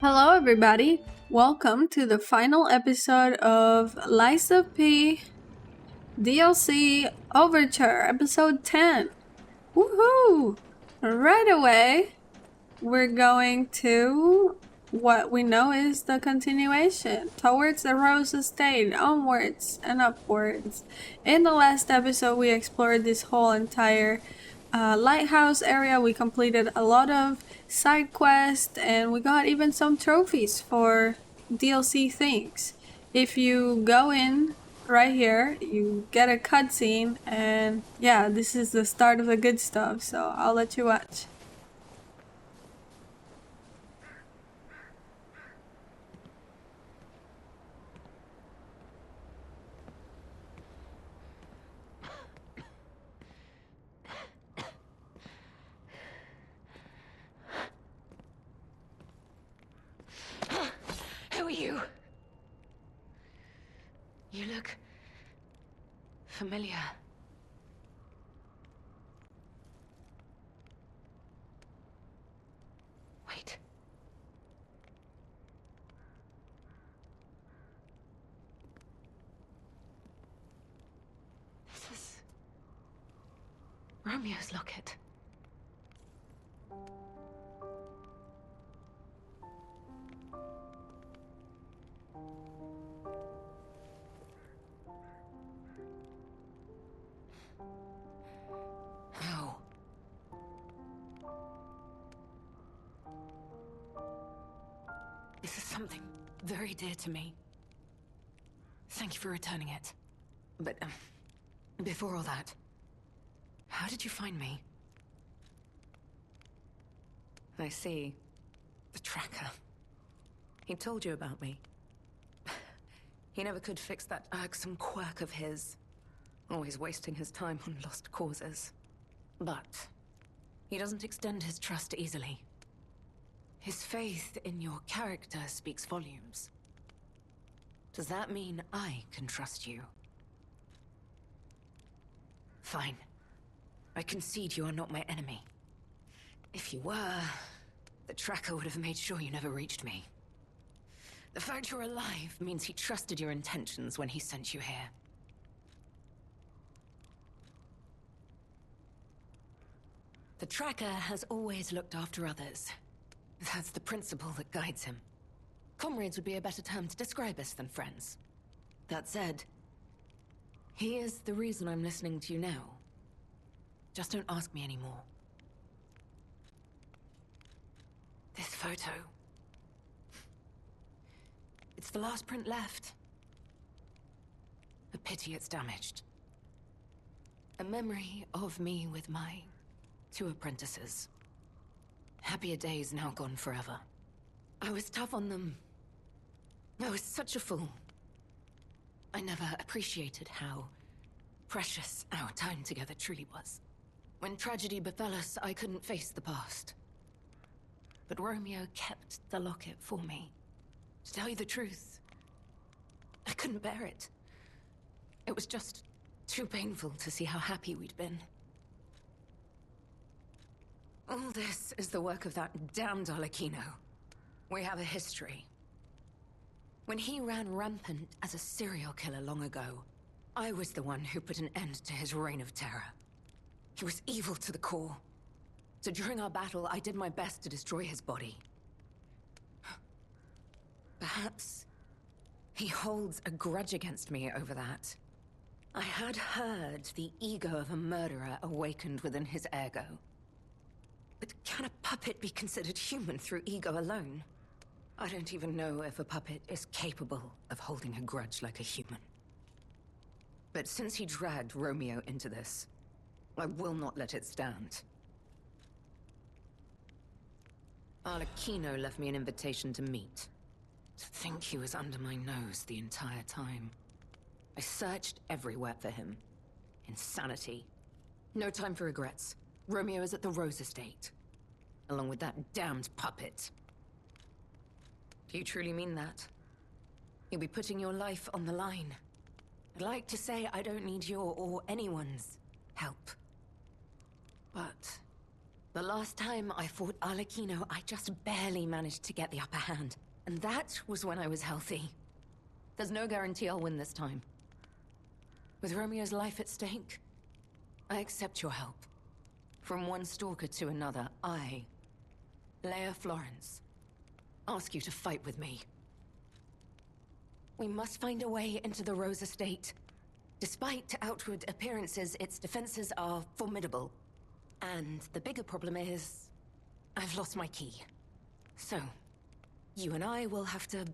Hello, everybody. Welcome to the final episode of Liza P DLC Overture, episode 10. Woohoo! Right away, we're going to what we know is the continuation towards the Rose Estate, onwards and upwards. In the last episode, we explored this whole entire lighthouse area. We completed a lot of side quests and we got even some trophies for DLC things. If you go in right here, you get a cutscene, and yeah, this is the start of the good stuff, so I'll let you watch. Who are you? You look familiar. Wait. This is Romeo's locket. How? This is something very dear to me. Thank you for returning it. But, before all that, how did you find me? I see. The tracker. He told you about me. He never could fix that irksome quirk of his. Always wasting his time on lost causes. But he doesn't extend his trust easily. His faith in your character speaks volumes. Does that mean I can trust you? Fine. I concede you are not my enemy. If you were, the tracker would have made sure you never reached me. The fact you're alive means he trusted your intentions when he sent you here. The tracker has always looked after others. That's the principle that guides him. Comrades would be a better term to describe us than friends. That said, he is the reason I'm listening to you now. Just don't ask me anymore. This photo. It's the last print left. A pity it's damaged. A memory of me with my 2 apprentices. Happier days now gone forever. I was tough on them. I was such a fool. I never appreciated how precious our time together truly was. When tragedy befell us, I couldn't face the past. But Romeo kept the locket for me. To tell you the truth, I couldn't bear it. It was just too painful to see how happy we'd been. All this is the work of that damned Arlecchino. We have a history. When he ran rampant as a serial killer long ago, I was the one who put an end to his reign of terror. He was evil to the core. So during our battle, I did my best to destroy his body. Perhaps he holds a grudge against me over that. I had heard the ego of a murderer awakened within his ergo. But can a puppet be considered human through ego alone? I don't even know if a puppet is capable of holding a grudge like a human. But since he dragged Romeo into this, I will not let it stand. Arlecchino left me an invitation to meet. To think he was under my nose the entire time. I searched everywhere for him. Insanity. No time for regrets. Romeo is at the Rose Estate. Along with that damned puppet. Do you truly mean that? You'll be putting your life on the line. I'd like to say I don't need your or anyone's help. But The last time I fought Arlecchino, I just barely managed to get the upper hand. And that was when I was healthy. There's no guarantee I'll win this time. With Romeo's life at stake, I accept your help. From one stalker to another, I, Leia Florence, ask you to fight with me. We must find a way into the Rose estate. Despite outward appearances, its defenses are formidable. And the bigger problem is, I've lost my key. So, you and I will have to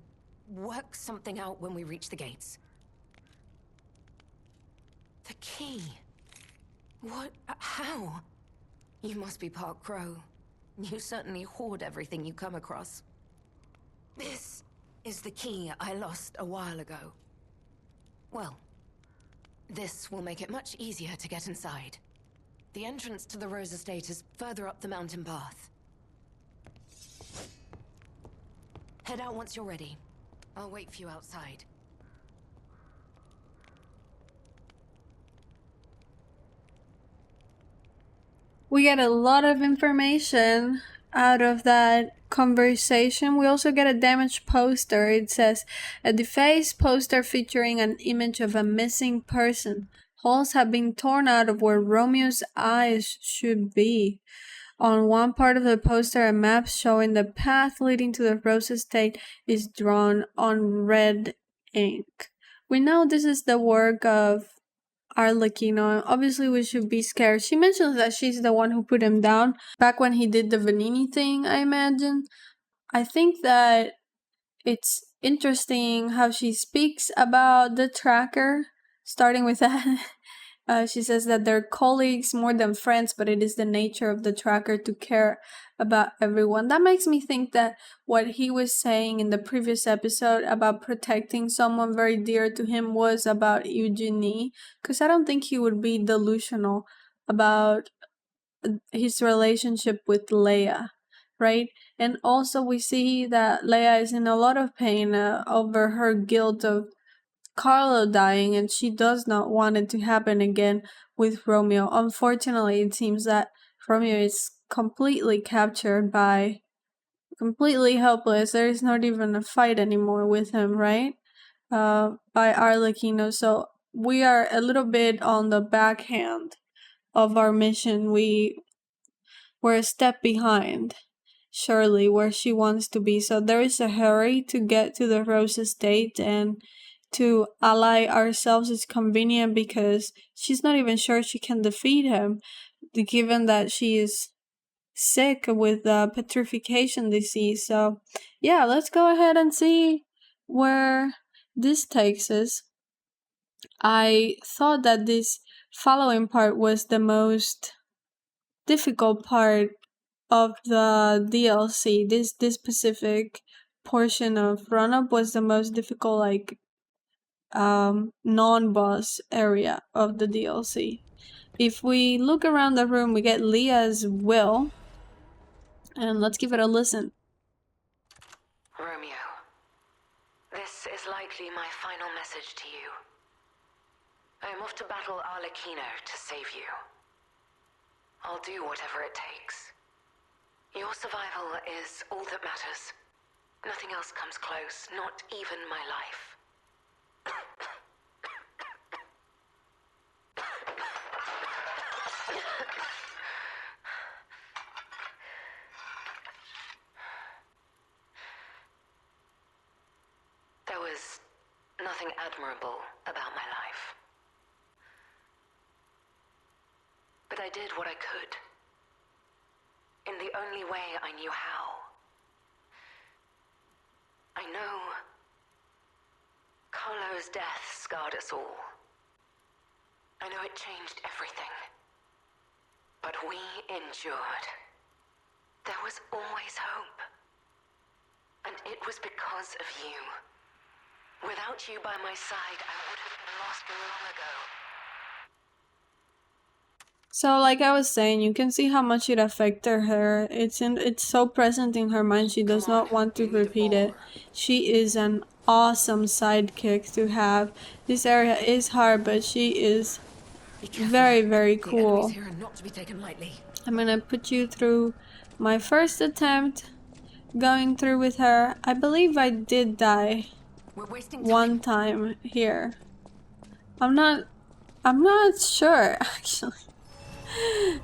work something out when we reach the gates. The key? What? How? You must be part Crow. You certainly hoard everything you come across. This is the key I lost a while ago. Well, this will make it much easier to get inside. The entrance to the Rose Estate is further up the mountain path. Head out once you're ready. I'll wait for you outside. We get a lot of information out of that conversation. We also get a damaged poster. It says, a defaced poster featuring an image of a missing person. Holes have been torn out of where Romeo's eyes should be. On one part of the poster, a map showing the path leading to the Rose Estate is drawn on red ink. We know this is the work of Arlecchino. Obviously, we should be scared. She mentions that she's the one who put him down back when he did the Venini thing, I imagine. I think that it's interesting how she speaks about the tracker, starting with that. She says that they're colleagues more than friends, but it is the nature of the tracker to care about everyone. That makes me think that what he was saying in the previous episode about protecting someone very dear to him was about Eugenie, because I don't think he would be delusional about his relationship with Leia, right? And also we see that Leia is in a lot of pain over her guilt of Carlo dying, and she does not want it to happen again with Romeo. Unfortunately, it seems that Romeo is completely captured by, completely helpless. There is not even a fight anymore with him, right? By Arlecchino. So we are a little bit on the backhand of our mission. We're a step behind Shirley where she wants to be. So there is a hurry to get to the Rose Estate, and to ally ourselves is convenient because she's not even sure she can defeat him, given that she is sick with the petrification disease. So yeah, let's go ahead and see where this takes us. I thought that this following part was the most difficult part of the DLC. This specific portion of Run Up was the most difficult, like, non-boss area of the DLC. If we look around the room, we get Leah's will, and let's give it a listen. Romeo, this is likely my final message to you. I am off to battle Arlecchino to save you. I'll do whatever it takes. Your survival is all that matters. Nothing else comes close, not even my life. There was nothing admirable about my life. But I did what I could. In the only way I knew how. I know Carlo's death scarred us all. I know it changed everything. But we endured. There was always hope. And it was because of you. Without you by my side, I would have been lost long ago. So, like I was saying, you can see how much it affected her. It's so present in her mind. She does not want to repeat it. She is an awesome sidekick to have. This area is hard, but she is very, very cool. The enemies here are not to be taken lightly. I'm gonna put you through my first attempt going through with her. I believe I did die We're wasting one time here. I'm not sure actually.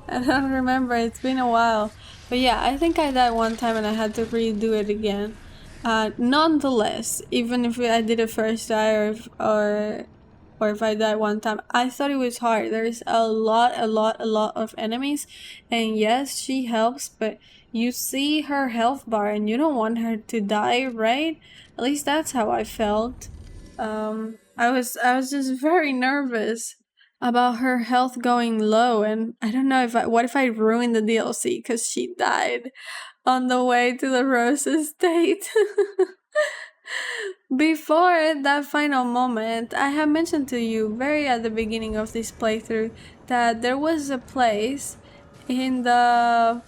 I don't remember, it's been a while. But yeah, I think I died one time and I had to redo it again. Nonetheless, even if I did it first try or if I died one time, I thought it was hard. There's a lot of enemies, and yes, she helps, but you see her health bar and you don't want her to die, right? At least that's how I felt. I was just very nervous about her health going low, and I don't know what if I ruined the DLC because she died on the way to the Rose Estate. Before that final moment, I have mentioned to you very at the beginning of this playthrough that there was a place in the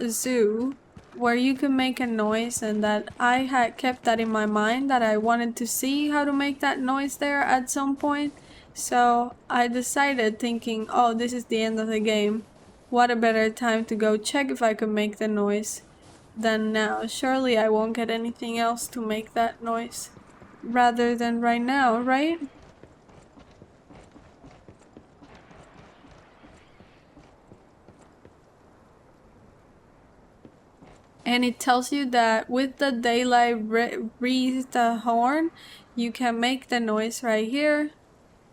zoo where you can make a noise, and that I had kept that in my mind that I wanted to see how to make that noise there at some point. So I decided, thinking, oh, this is the end of the game. What a better time to go check if I could make the noise than now. Surely I won't get anything else to make that noise rather than right now, right? And it tells you that with the daylight breathe the horn, you can make the noise right here.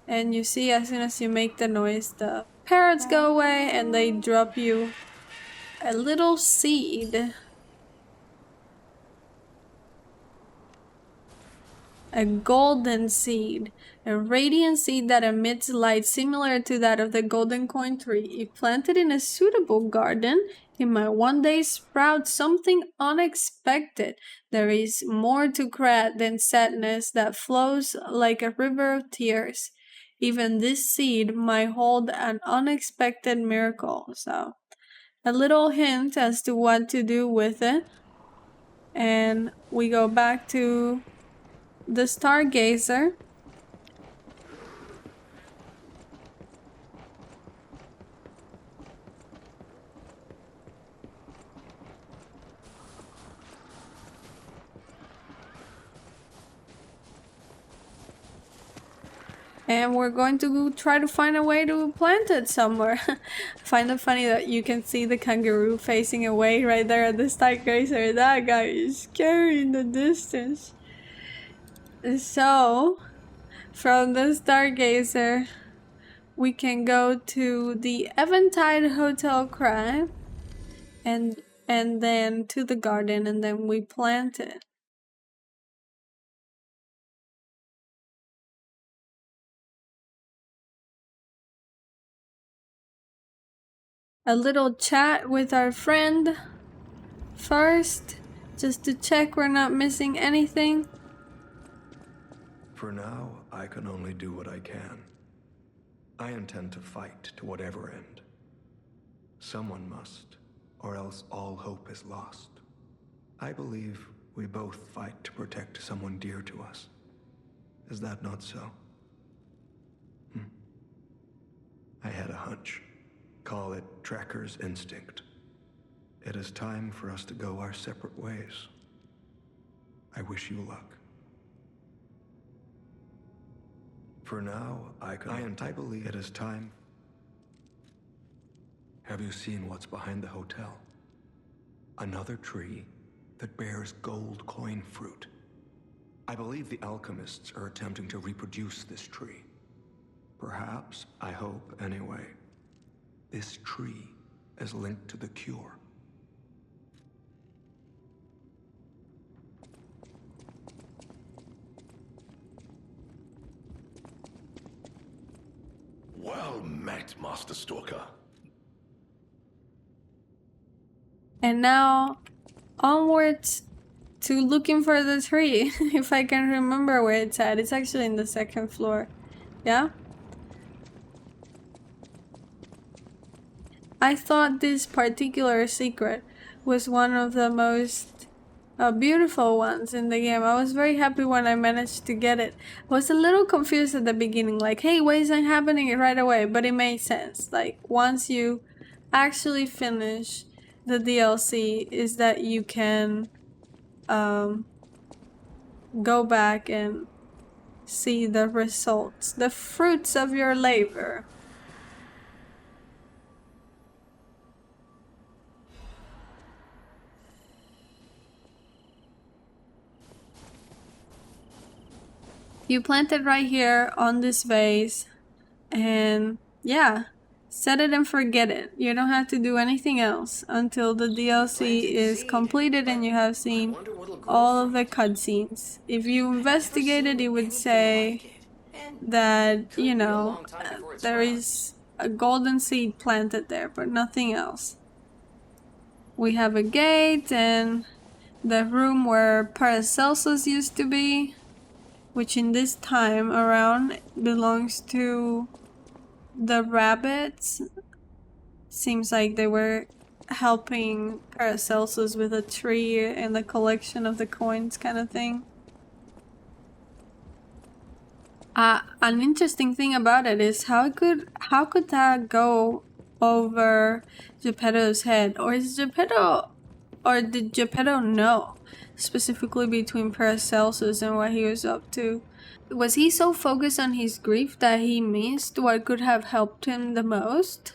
And you see, as soon as you make the noise, the parrots go away and they drop you a little seed. A golden seed, a radiant seed that emits light similar to that of the golden coin tree. If planted in a suitable garden, it might one day sprout something unexpected. There is more to Krat than sadness that flows like a river of tears. Even this seed might hold an unexpected miracle. So, a little hint as to what to do with it. And we go back to the Stargazer. And we're going to try to find a way to plant it somewhere. I find it funny that you can see the kangaroo facing away right there at the Stargazer. That guy is scary in the distance. So, from the Stargazer, we can go to the Eventide Hotel Cry, and then to the garden, and then we plant it. A little chat with our friend first, just to check we're not missing anything. For now, I can only do what I can. I intend to fight to whatever end. Someone must, or else all hope is lost. I believe we both fight to protect someone dear to us. Is that not so? I had a hunch. Call it Trekker's instinct. It is time for us to go our separate ways. I wish you luck. For now, I believe it is time. Have you seen what's behind the hotel? Another tree that bears gold coin fruit. I believe the alchemists are attempting to reproduce this tree. Perhaps, I hope anyway, this tree is linked to the cure. Well met, Master Stalker. And now, onwards to looking for the tree, if I can remember where it's at. It's actually in the second floor. Yeah? I thought this particular secret was one of the most beautiful ones in the game. I was very happy when I managed to get it. I was a little confused at the beginning, like, hey, why isn't happening right away? But it made sense. Like, once you actually finish the DLC is that you can go back and see the results, the fruits of your labor. You plant it right here on this vase, and yeah, set it and forget it. You don't have to do anything else until the DLC is completed and you have seen all of the cutscenes. If you investigated, it would say that, you know, there is a golden seed planted there, but nothing else. We have a gate and the room where Paracelsus used to be, which in this time around belongs to the rabbits. Seems like they were helping Paracelsus with a tree and the collection of the coins kind of thing. An interesting thing about it is how could that go over Geppetto's head? Or is Geppetto, or did Geppetto know specifically between Paracelsus and what he was up to? Was he so focused on his grief that he missed what could have helped him the most?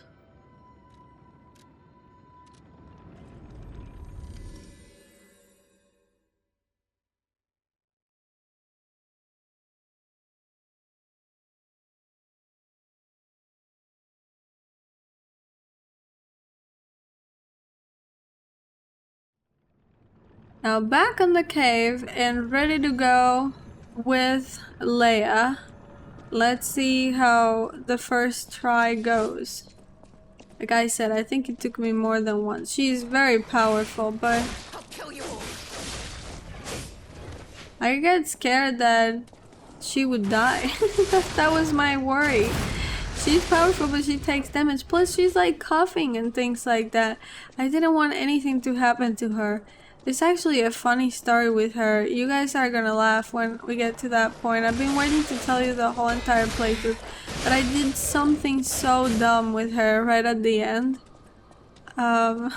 Now back in the cave and ready to go with Leia. Let's see how the first try goes. Like I said, I think it took me more than once. She's very powerful, but I'll kill you all. I get scared that she would die. that was my worry. She's powerful, but she takes damage. Plus, she's like coughing and things like that. I didn't want anything to happen to her. It's actually a funny story with her. You guys are gonna laugh when we get to that point. I've been waiting to tell you the whole entire playthrough, but I did something so dumb with her right at the end. I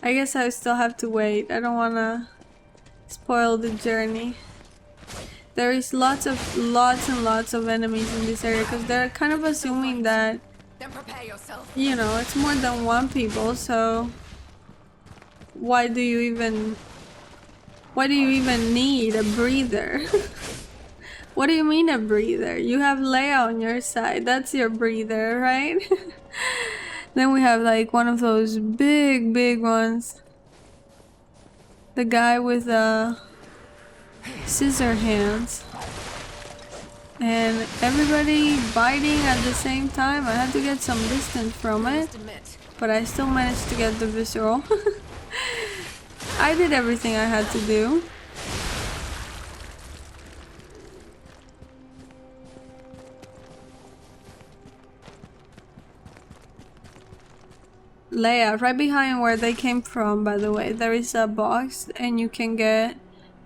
guess I still have to wait. I don't wanna spoil the journey. There is lots and lots of enemies in this area because they're kind of assuming that, Then prepare yourself. you know, it's more than one people, so why do you even need a breather? What do you mean a breather? You have Leia on your side. That's your breather, right? Then we have like one of those big ones. The guy with scissor hands. And everybody biting at the same time. I had to get some distance from it, but I still managed to get the visceral. I did everything I had to do. Leia, right behind where they came from, by the way, there is a box and you can get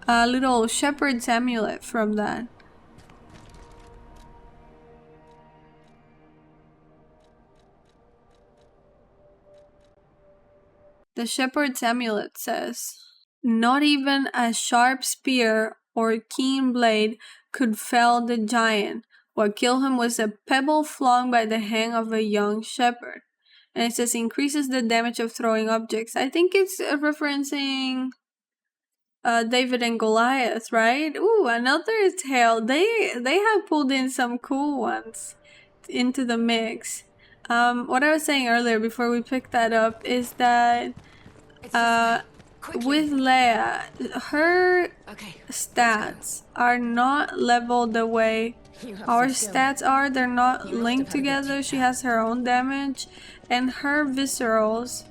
a little shepherd's amulet from that. The shepherd's amulet says, "Not even a sharp spear or keen blade could fell the giant. What killed him was a pebble flung by the hand of a young shepherd." And it says increases the damage of throwing objects. I think it's referencing David and Goliath, right? Ooh, another tale. They have pulled in some cool ones into the mix. What I was saying earlier before we picked that up is that with Leia, her stats are not leveled the way our stats are. They're not linked together. She has her own damage, and her viscerals,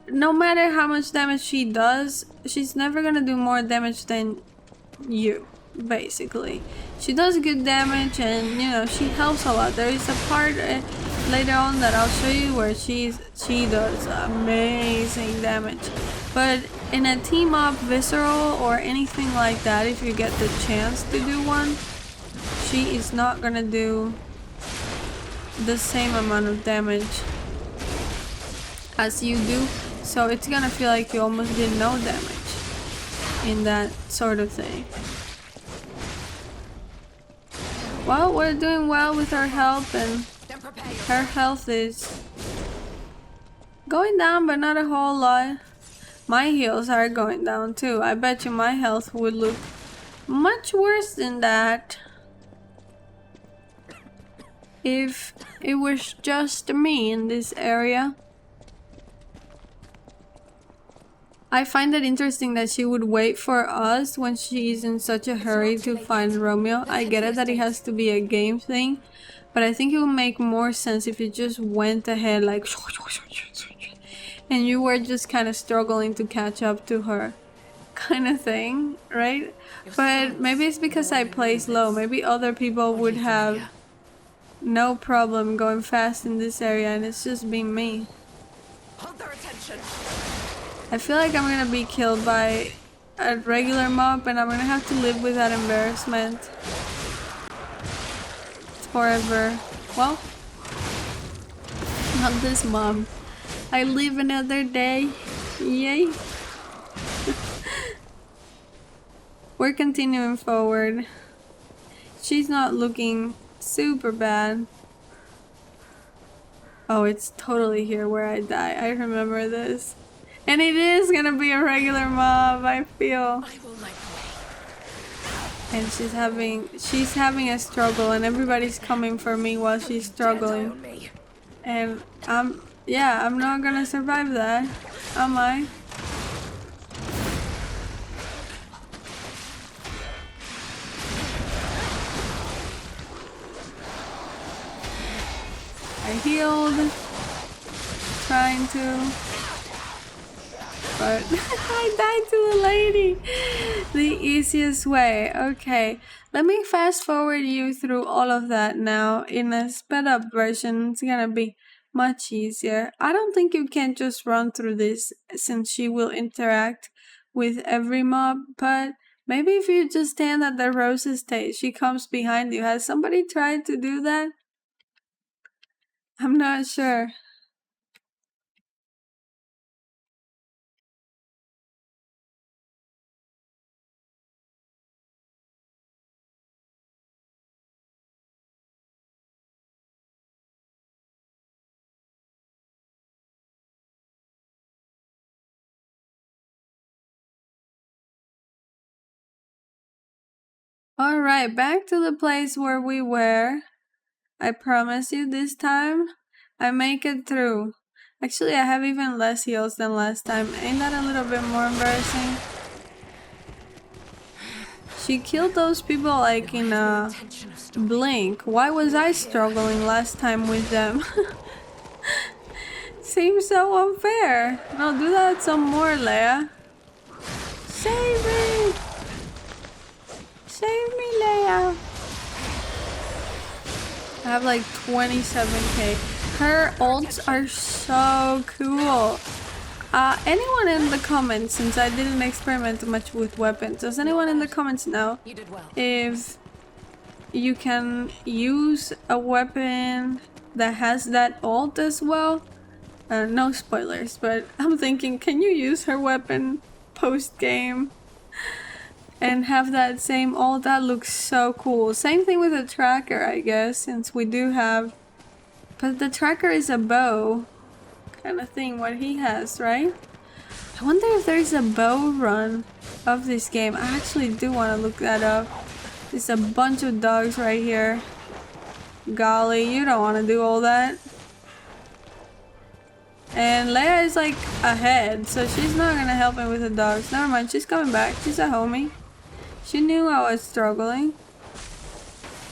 no matter how much damage she does, she's never gonna do more damage than you, basically. She does good damage, and you know, she helps a lot. There is a part later on that I'll show you where she does amazing damage. But in a team up visceral or anything like that, if you get the chance to do one, she is not gonna do the same amount of damage. as you do, so it's gonna feel like you almost did no damage in that sort of thing. Well, we're doing well with our health, and her health is going down, but not a whole lot. My heals are going down too. I bet you my health would look much worse than that if it was just me in this area. I find it interesting that she would wait for us when she's in such a hurry to find Romeo. I get it that it has to be a game thing, but I think it would make more sense if you just went ahead like and you were just kind of struggling to catch up to her kind of thing, right? But maybe it's because I play slow. Maybe other people would have no problem going fast in this area, and it's just been me. Hold their attention. I feel like I'm gonna be killed by a regular mob, and I'm gonna have to live with that embarrassment forever. Well, not this mob. I live another day. Yay. We're continuing forward. She's not looking super bad. Oh, it's totally here where I die. I remember this. And it is gonna be a regular mob, I feel. And she's having a struggle, and everybody's coming for me while she's struggling. And I'm not gonna survive that, am I? I healed, trying to, but I died to a lady the easiest way. Okay, let me fast forward you through all of that now in a sped up version. It's gonna be much easier. I don't think you can just run through this since she will interact with every mob, but maybe if you just stand at the roses stage, she comes behind you. Has somebody tried to do that? I'm not sure. Alright, back to the place where we were. I promise you this time, I make it through. Actually, I have even less heals than last time. Ain't that a little bit more embarrassing? She killed those people like in a blink. Why was I struggling last time with them? Seems so unfair. No, do that some more, Leia. Save me! Save me, Leia! I have like 27k. Her ults are so cool. Anyone in the comments, since I didn't experiment much with weapons, does anyone in the comments know if you can use a weapon that has that ult as well? No spoilers, but I'm thinking, can you use her weapon post-game and have that same ult? That looks so cool. Same thing with the tracker, I guess, since we do have... But the tracker is a bow kind of thing, what he has, right? I wonder if there's a bow run of this game. I actually do want to look that up. There's a bunch of dogs right here. Golly, you don't want to do all that. And Leia is like ahead, so she's not gonna help me with the dogs. Never mind, she's coming back. She's a homie. She knew I was struggling.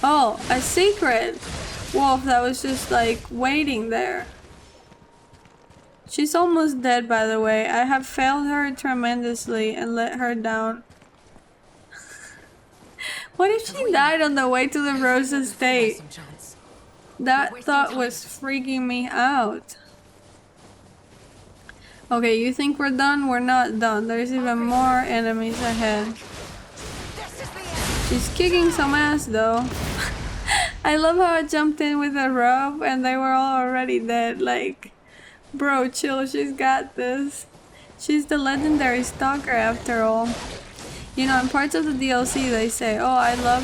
Oh, a secret wolf that was just like waiting there. She's almost dead, by the way. I have failed her tremendously and let her down. What if she died on the way to the Rose Estate? That thought was freaking me out. Okay, you think we're done? We're not done. There's even more enemies ahead. She's kicking some ass though. I love how I jumped in with a rope and they were all already dead. Like, Bro, chill, she's got this. She's the legendary stalker after all. You know, in parts of the DLC they say, oh, I love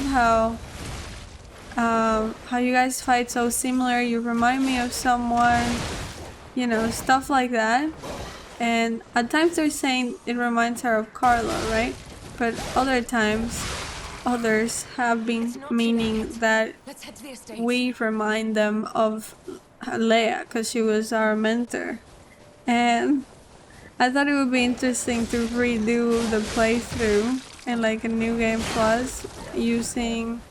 how you guys fight so similar, you remind me of someone, you know, stuff like that. And at times they're saying it reminds her of Carla, right? But other times, others have been meaning that Let's head to the estate. we remind them of Leia, because she was our mentor. And I thought it would be interesting to redo the playthrough in like a new game plus using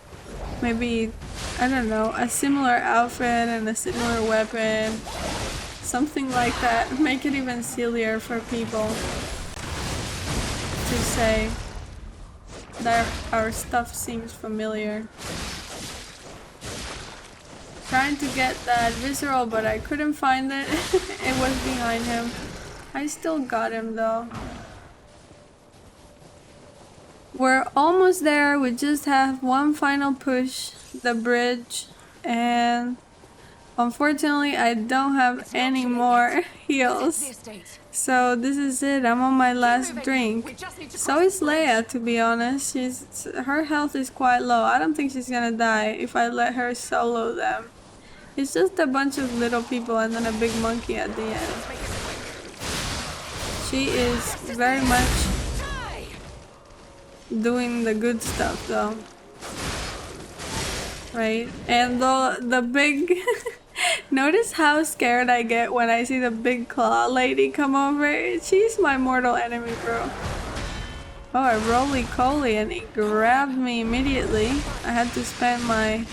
maybe, I don't know, a similar outfit and a similar weapon, something like that. Make it even sillier for people to say that our stuff seems familiar. Trying to get that visceral, but I couldn't find it. It was behind him. I still got him though. We're almost there. We just have one final push, the bridge, and unfortunately I don't have any more heals. So this is it. I'm on my last drink. So is Leia, to be honest. Her health is quite low. I don't think she's gonna die if I let her solo them. It's just a bunch of little people and then a big monkey at the end. She is very much doing the good stuff though. Right? And the big... Notice how scared I get when I see the big claw lady come over. She's my mortal enemy, bro. Oh, I roly-coly and he grabbed me immediately. I had to spend my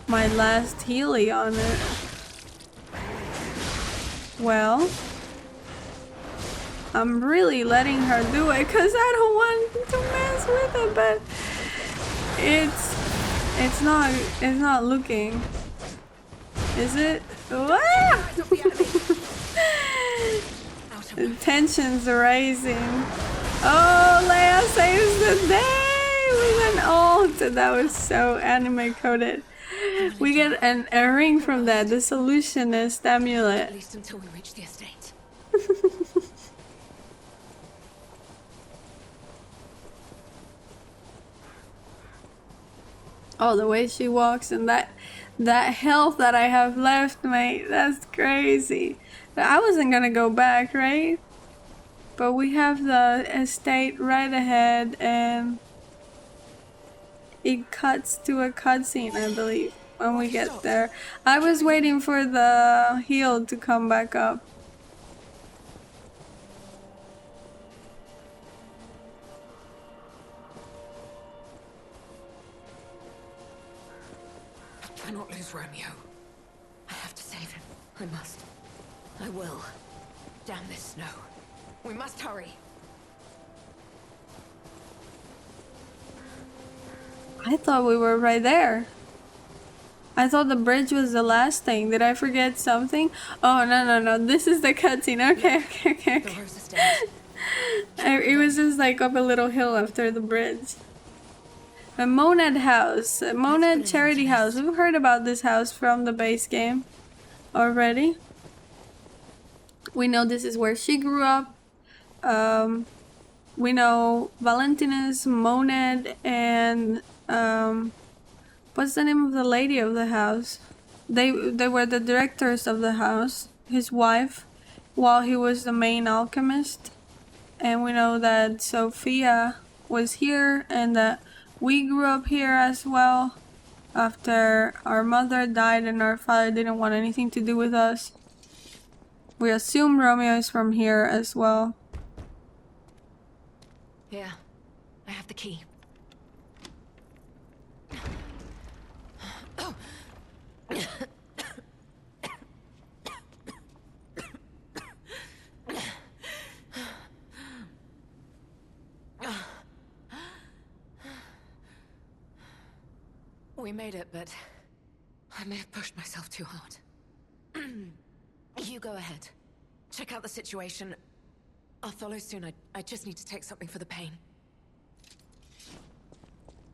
last healy on it. Well, I'm really letting her do it because I don't want to mess with it, but it's not looking. Is it? Ah! The tension's rising. Oh, Leia saves the day with an ult. That was so anime coded. We get a ring from that, the solutionist amulet. At least until we reach the estate. Oh, the way she walks and that health that I have left, mate, that's crazy. I wasn't gonna go back, right? But we have the estate right ahead and it cuts to a cutscene, I believe, when we get there. I was waiting for the heal to come back up. I cannot lose Romeo. I have to save him. I must. I will. Damn this snow. We must hurry. I thought we were right there. I thought the bridge was the last thing. Did I forget something? Oh, no. This is the cutscene. Okay. The Rose Estate. It was just like up a little hill after the bridge. A Monad house. A Monad charity house. We've heard about this house from the base game already. We know this is where she grew up. We know Valentinus, Monad, and what's the name of the lady of the house? They were the directors of the house, his wife, while he was the main alchemist. And we know that Sophia was here and that we grew up here as well after our mother died and our father didn't want anything to do with us. We assume Romeo is from here as well. Yeah, I have the key. We made it, but I may have pushed myself too hard. You go ahead. Check out the situation. I'll follow soon. I just need to take something for the pain.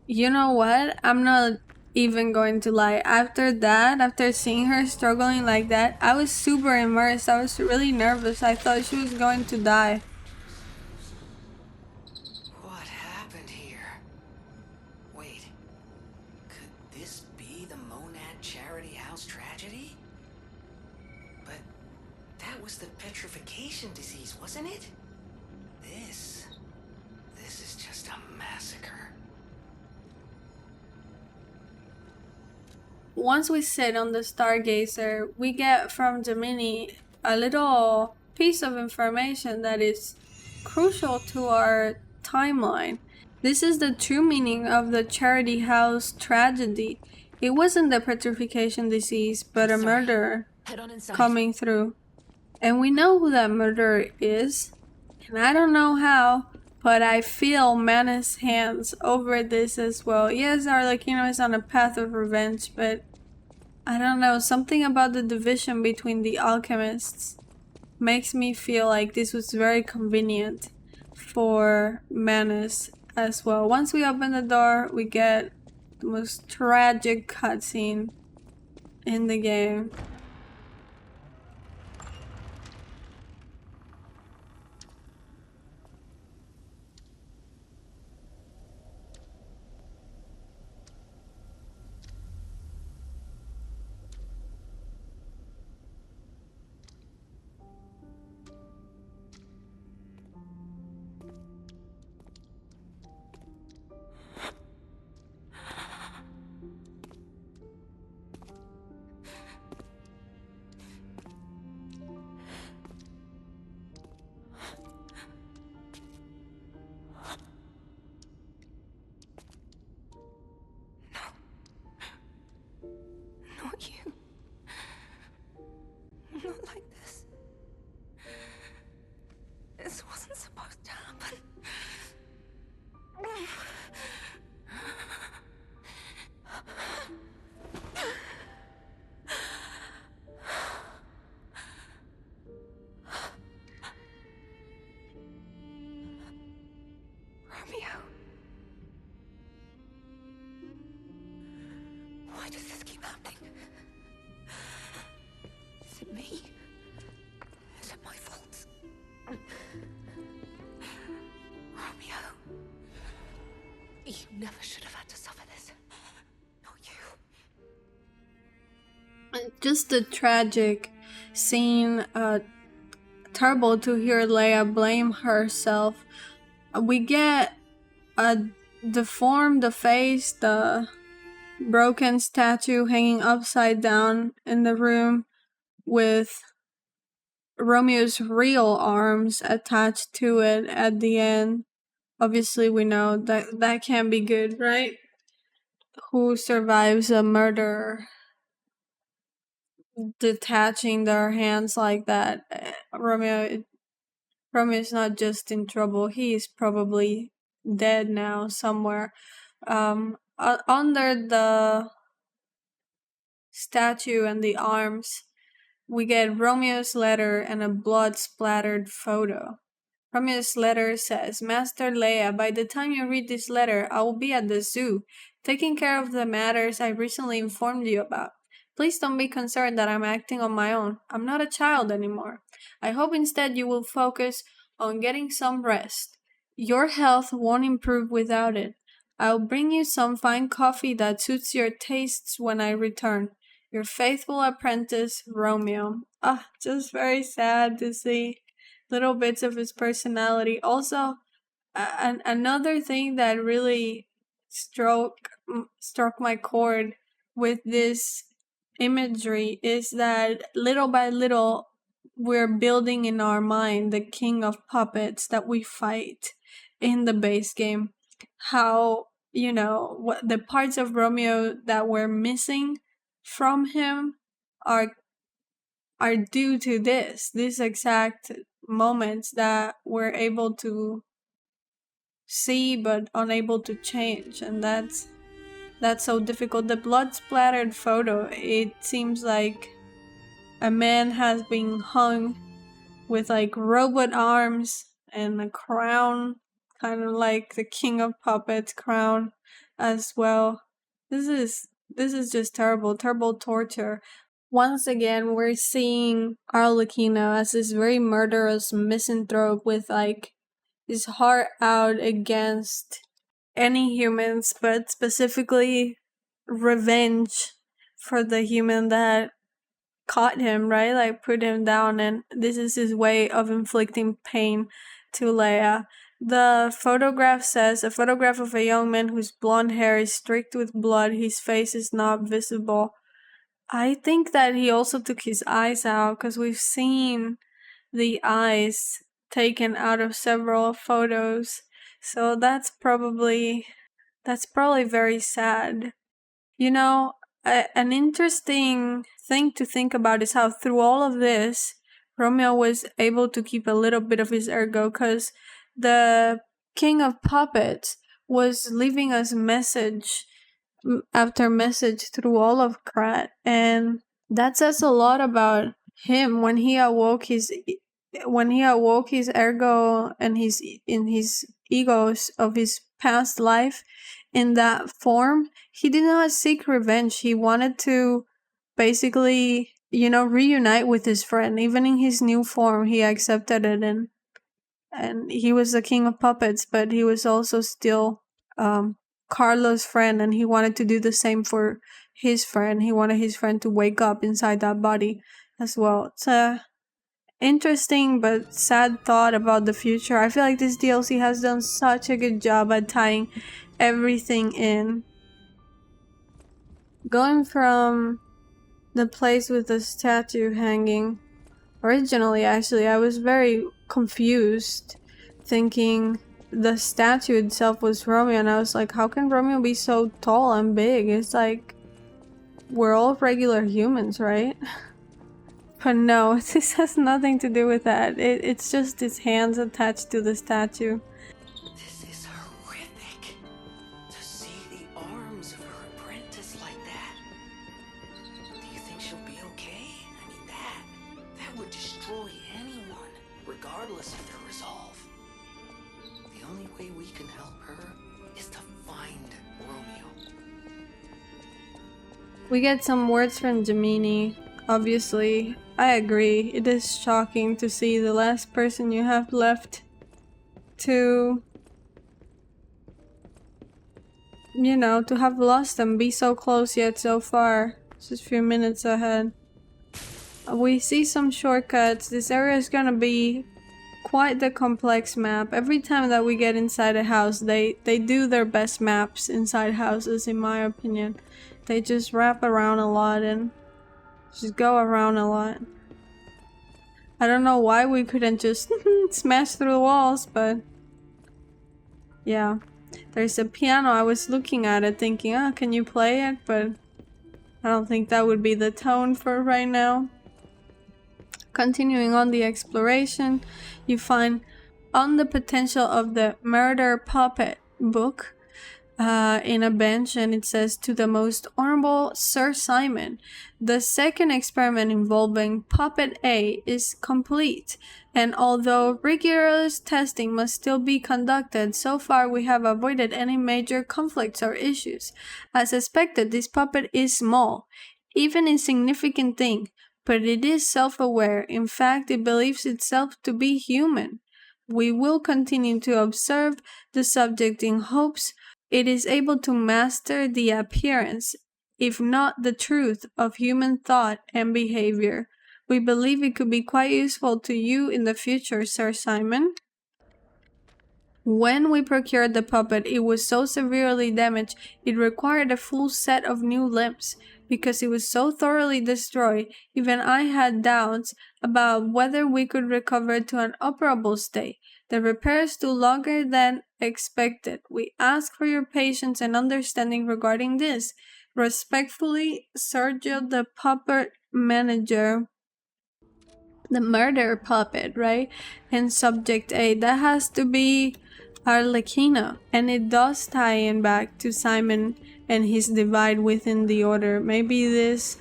You know what? I'm not even going to lie. After that, after seeing her struggling like that, I was super immersed. I was really nervous. I thought she was going to die. What happened here? Wait, could this be the Monad Charity House tragedy? But that was the petrification disease, wasn't it? This is just a massacre. Once we sit on the Stargazer, we get from Gemini a little piece of information that is crucial to our timeline. This is the true meaning of the Charity House tragedy. It wasn't the petrification disease, but a murderer Head on inside. coming through. And we know who that murderer is. And I don't know how, but I feel Mana's hands over this as well. Yes, Arlecchino is on a path of revenge, but I don't know, something about the division between the alchemists makes me feel like this was very convenient for Manus as well. Once we open the door, we get the most tragic cutscene in the game. Not you. Not like this. This wasn't supposed to happen. Romeo. Why does this keep happening? Is it me? Is it my fault? Romeo. You never should have had to suffer this. Not you. Just the tragic scene, terrible to hear Leia blame herself. We get a deformed face, the broken statue hanging upside down in the room with Romeo's real arms attached to it at the end. Obviously, we know that that can't be good, right? Who survives a murder detaching their hands like that? Romeo's not just in trouble, he's probably dead now somewhere. Under the statue and the arms, we get Romeo's letter and a blood-splattered photo. Romeo's letter says, Master Leia, by the time you read this letter, I will be at the zoo, taking care of the matters I recently informed you about. Please don't be concerned that I'm acting on my own. I'm not a child anymore. I hope instead you will focus on getting some rest. Your health won't improve without it. I'll bring you some fine coffee that suits your tastes when I return. Your faithful apprentice, Romeo. Just very sad to see little bits of his personality. Also, another thing that really struck my chord with this imagery is that little by little we're building in our mind the king of puppets that we fight in the base game. How, what the parts of Romeo that we're missing from him are due to this exact moments that we're able to see but unable to change, and that's so difficult. The blood splattered photo, it seems like a man has been hung with like robot arms and a crown, kind of like the king of puppets crown as well. This is This is just terrible, terrible torture. Once again, we're seeing Arlecchino as this very murderous misanthrope with like his heart out against any humans, but specifically revenge for the human that caught him, right? Like put him down, and this is his way of inflicting pain to Leia. The photograph says, a photograph of a young man whose blonde hair is streaked with blood, his face is not visible. I think that he also took his eyes out, because we've seen the eyes taken out of several photos. So that's probably very sad. You know, an interesting thing to think about is how through all of this, Romeo was able to keep a little bit of his ergo, because the king of puppets was leaving us message after message through all of Krat, and that says a lot about him when he awoke his ergo and his egos of his past life in that form. He did not seek revenge. He wanted to basically, reunite with his friend. Even in his new form, he accepted it, and he was the king of puppets, but he was also still Carlo's friend, and he wanted to do the same for his friend. He wanted his friend to wake up inside that body as well. It's a interesting but sad thought about the future. I feel like this DLC has done such a good job at tying everything in. Going from the place with the statue hanging. Originally, actually, I was very confused, thinking the statue itself was Romeo, and I was like, how can Romeo be so tall and big? It's like, we're all regular humans, right? But no, this has nothing to do with that. It's just his hands attached to the statue. This is horrific. To see the arms of her apprentice like that. Do you think she'll be okay? I mean, that would destroy anyone, regardless of their resolve. The only way we can help her is to find Romeo. We get some words from Gemini. Obviously, I agree. It is shocking to see the last person you have left to, to have lost them, be so close yet so far. Just a few minutes ahead. We see some shortcuts. This area is gonna be quite the complex map. Every time that we get inside a house, they do their best maps inside houses, in my opinion. They just wrap around a lot and just go around a lot. I don't know why we couldn't just smash through the walls, but yeah. There's a piano. I was looking at it thinking, oh, can you play it? But I don't think that would be the tone for right now. Continuing on the exploration, you find On the Potential of the Murder Puppet book in a bench, and it says, to the most honorable Sir Simon, the second experiment involving Puppet A is complete, and although rigorous testing must still be conducted, so far we have avoided any major conflicts or issues. As expected, this puppet is small, even insignificant thing, but it is self-aware. In fact, it believes itself to be human. We will continue to observe the subject in hopes it is able to master the appearance, if not the truth, of human thought and behavior. We believe it could be quite useful to you in the future, Sir Simon. When we procured the puppet, it was so severely damaged it required a full set of new limbs. Because it was so thoroughly destroyed, even I had doubts about whether we could recover it to an operable state. The repairs took longer than expected. We ask for your patience and understanding regarding this. Respectfully, Sergio, the puppet manager. The murder puppet, right? And subject A. That has to be Arlecchino. And it does tie in back to Simon and his divide within the order. Maybe this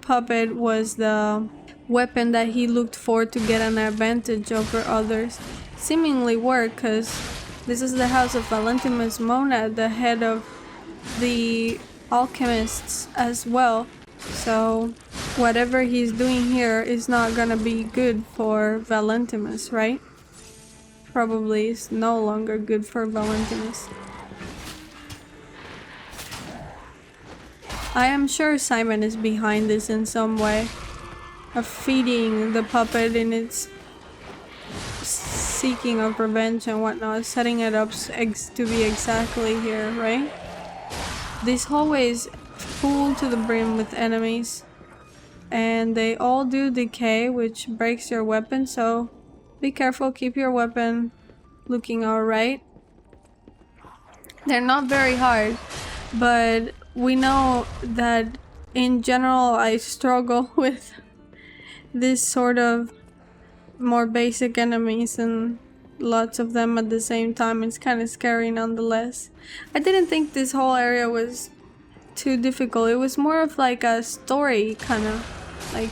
puppet was the weapon that he looked for to get an advantage over others. Seemingly worked, because this is the house of Valentimus Monad, the head of the alchemists as well. So whatever he's doing here is not gonna be good for Valentimus, right? Probably is no longer good for Valentimus. I am sure Simon is behind this in some way, of feeding the puppet in its seeking of revenge and whatnot, setting it up to be exactly here, right? This hallway is full to the brim with enemies, and they all do decay, which breaks your weapon, so be careful, keep your weapon looking alright. They're not very hard, but we know that in general I struggle with this sort of more basic enemies and lots of them at the same time. It's kind of scary nonetheless. I didn't think this whole area was too difficult. It was more of like a story, kind of like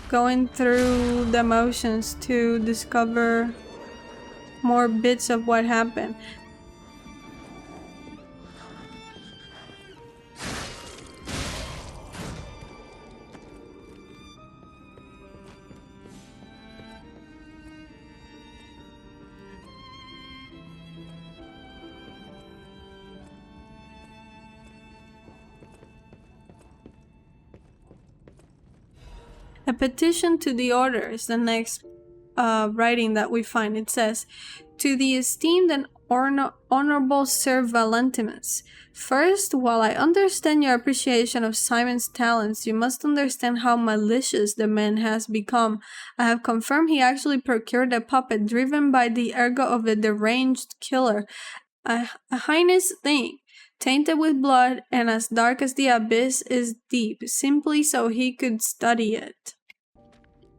going through the motions to discover more bits of what happened. A petition to the order is the next writing that we find. It says, "To the esteemed and honorable Sir Valentimus, first, while I understand your appreciation of Simon's talents, you must understand how malicious the man has become. I have confirmed he actually procured a puppet driven by the ergo of a deranged killer, a heinous thing, tainted with blood and as dark as the abyss is deep, simply so he could study it.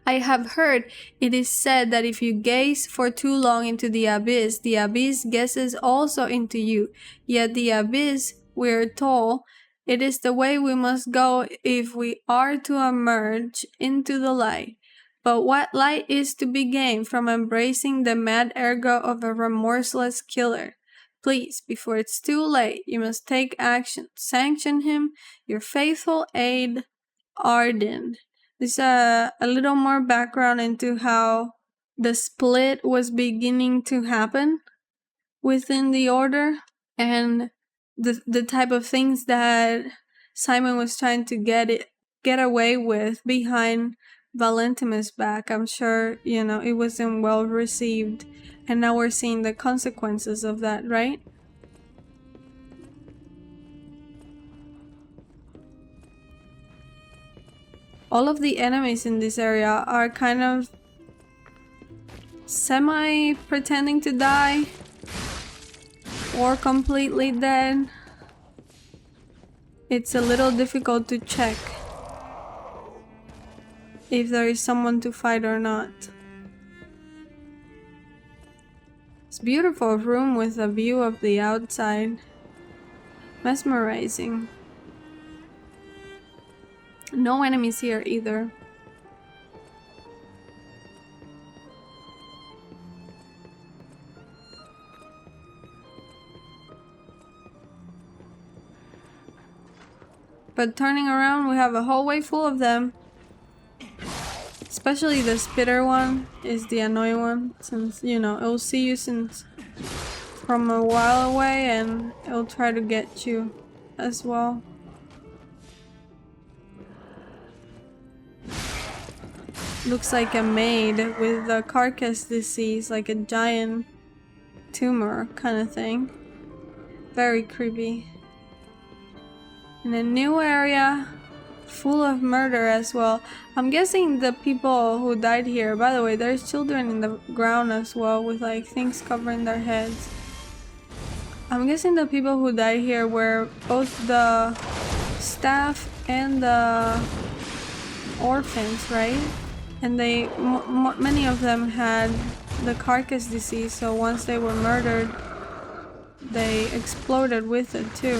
I have heard it is said that if you gaze for too long into the abyss gazes also into you. Yet the abyss, we're told, it is the way we must go if we are to emerge into the light. But what light is to be gained from embracing the mad ergo of a remorseless killer? Please, before it's too late, you must take action. Sanction him, your faithful aide, Arden." There's a little more background into how the split was beginning to happen within the order and the type of things that Simon was trying to get away with behind Valentimus' back. I'm sure, it wasn't well received, and now we're seeing the consequences of that, right? All of the enemies in this area are kind of semi-pretending to die or completely dead. It's a little difficult to check if there is someone to fight or not. It's a beautiful room with a view of the outside. Mesmerizing. No enemies here either. But turning around, we have a hallway full of them. Especially the spitter one is the annoying one, since, it'll see you from a while away and it'll try to get you as well. Looks like a maid with a carcass disease, like a giant tumor kind of thing. Very creepy. In a new area, full of murder as well. I'm guessing the people who died here, by the way, there's children in the ground as well with like things covering their heads. I'm guessing the people who died here were both the staff and the orphans, right? And many of them had the carcass disease, so once they were murdered, they exploded with it too.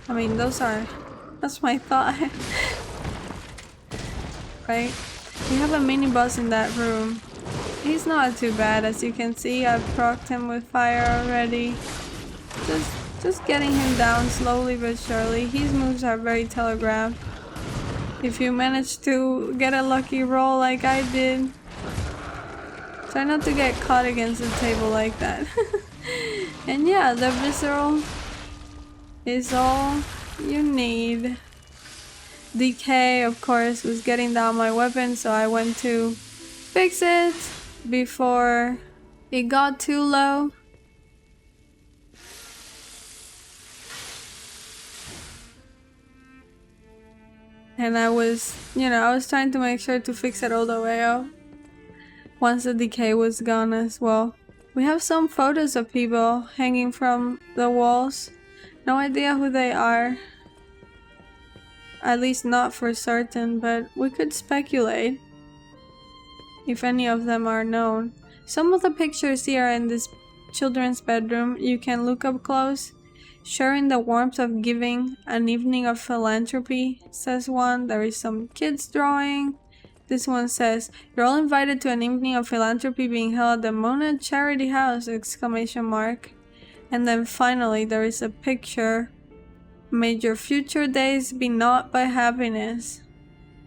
I mean, that's my thought. Right? We have a mini boss in that room. He's not too bad, as you can see. I've procced him with fire already. Just getting him down slowly but surely. His moves are very telegraphed. If you manage to get a lucky roll like I did, try not to get caught against the table like that. And yeah, the visceral is all you need. Decay, of course, was getting down my weapon, so I went to fix it before it got too low. And I was trying to make sure to fix it all the way up once the decay was gone as well. We have some photos of people hanging from the walls. No idea who they are. At least not for certain, but we could speculate if any of them are known. Some of the pictures here in this children's bedroom you can look up close. Sharing the warmth of giving, an evening of philanthropy, says one. There is some kids drawing. This one says, you're all invited to an evening of philanthropy being held at the Mona Charity House! Exclamation mark. And then finally there is a picture. May your future days be naught but happiness.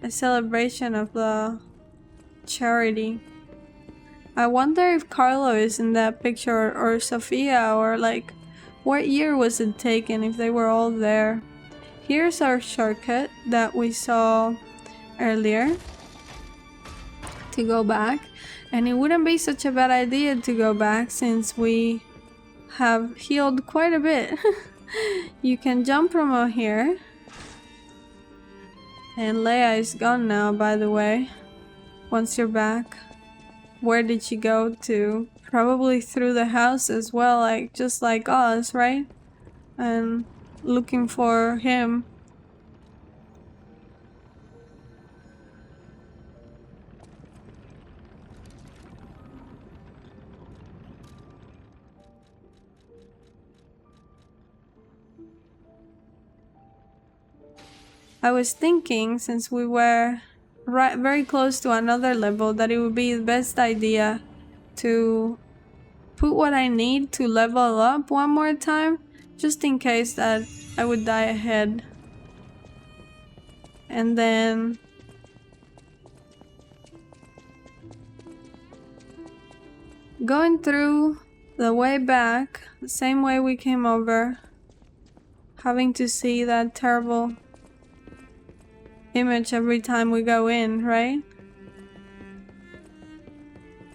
A celebration of the charity. I wonder if Carlo is in that picture or Sophia, or like what year was it taken if they were all there. Here's our shortcut that we saw earlier to go back, and it wouldn't be such a bad idea to go back since we have healed quite a bit. You can jump from out here, and Leia is gone now, by the way. Once you're back, where did she go to? Probably through the house as well, like just like us, right? And looking for him. I was thinking, since we were very close to another level, that it would be the best idea to put what I need to level up one more time, just in case that I would die ahead. And then going through the way back, the same way we came over, having to see that terrible image every time we go in, right?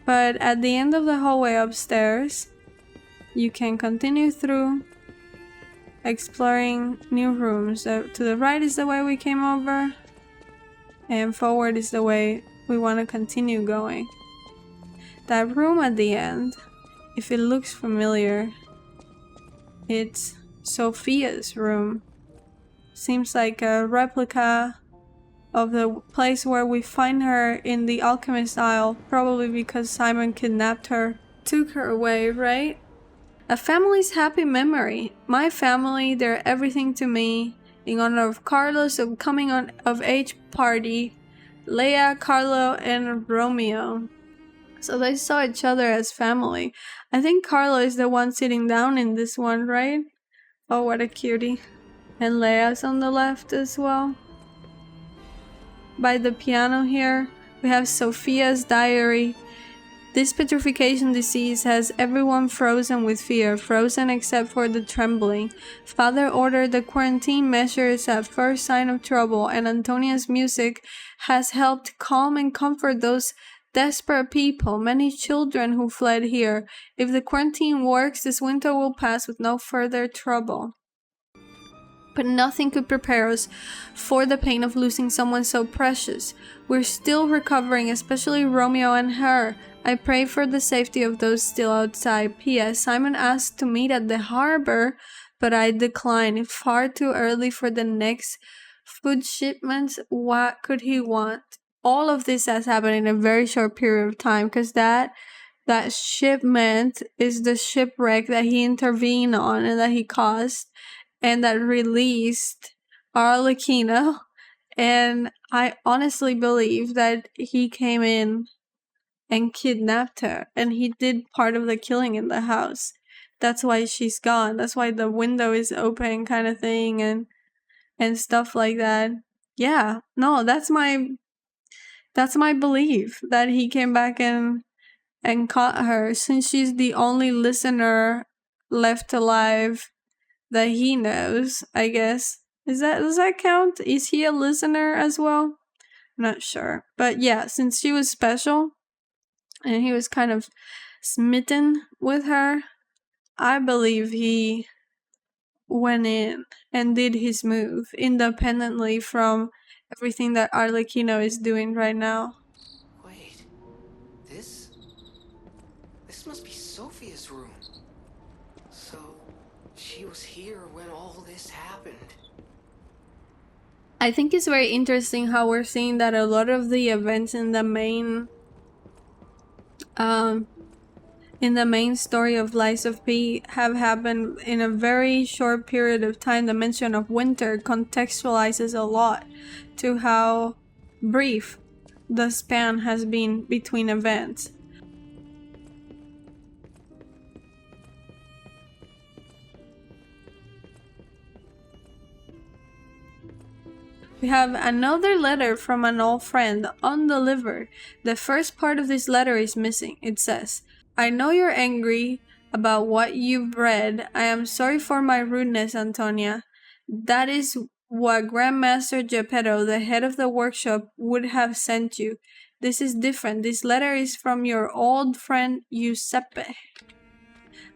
But at the end of the hallway upstairs, you can continue through exploring new rooms. To the right is the way we came over, and forward is the way we want to continue going. That room at the end, if it looks familiar, it's Sophia's room. Seems like a replica of the place where we find her in the Alchemist Isle, probably because Simon kidnapped her, took her away, right? A family's happy memory. My family, they're everything to me. In honor of Carlo's coming of age party, Leia, Carlo, and Romeo. So they saw each other as family. I think Carlo is the one sitting down in this one, right? Oh, what a cutie. And Leia's on the left as well. By the piano here, we have Sophia's diary. This petrification disease has everyone frozen with fear, frozen except for the trembling. Father ordered the quarantine measures at first sign of trouble, and Antonia's music has helped calm and comfort those desperate people, many children who fled here. If the quarantine works, this winter will pass with no further trouble. But nothing could prepare us for the pain of losing someone so precious. We're still recovering, especially Romeo and her. I pray for the safety of those still outside. P.S. Simon asked to meet at the harbor, but I declined. Far too early for the next food shipments. What could he want? All of this has happened in a very short period of time, because that shipment is the shipwreck that he intervened on and that he caused, and that released Arlecchino. And I honestly believe that he came in and kidnapped her, and he did part of the killing in the house. that's why she's gone. That's why the window is open kind of thing and stuff like that. Yeah, no, that's my belief that he came back and caught her, since she's the only listener left alive that he knows, I guess. Does that count? Is he a listener as well? I'm not sure. But yeah, since she was special and he was kind of smitten with her, I believe he went in and did his move independently from everything that Arlecchino is doing right now. Wait, this must be Sophia's room. So, she was here when all this happened. I think it's very interesting how we're seeing that a lot of the events in the main story of Lies of P have happened in a very short period of time. The mention of winter contextualizes a lot to how brief the span has been between events. We have another letter from an old friend, undelivered. The first part of this letter is missing. It says, I know you're angry about what you've read. I am sorry for my rudeness, Antonia. That is what Grandmaster Geppetto, the head of the workshop, would have sent you. This is different. This letter is from your old friend Giuseppe.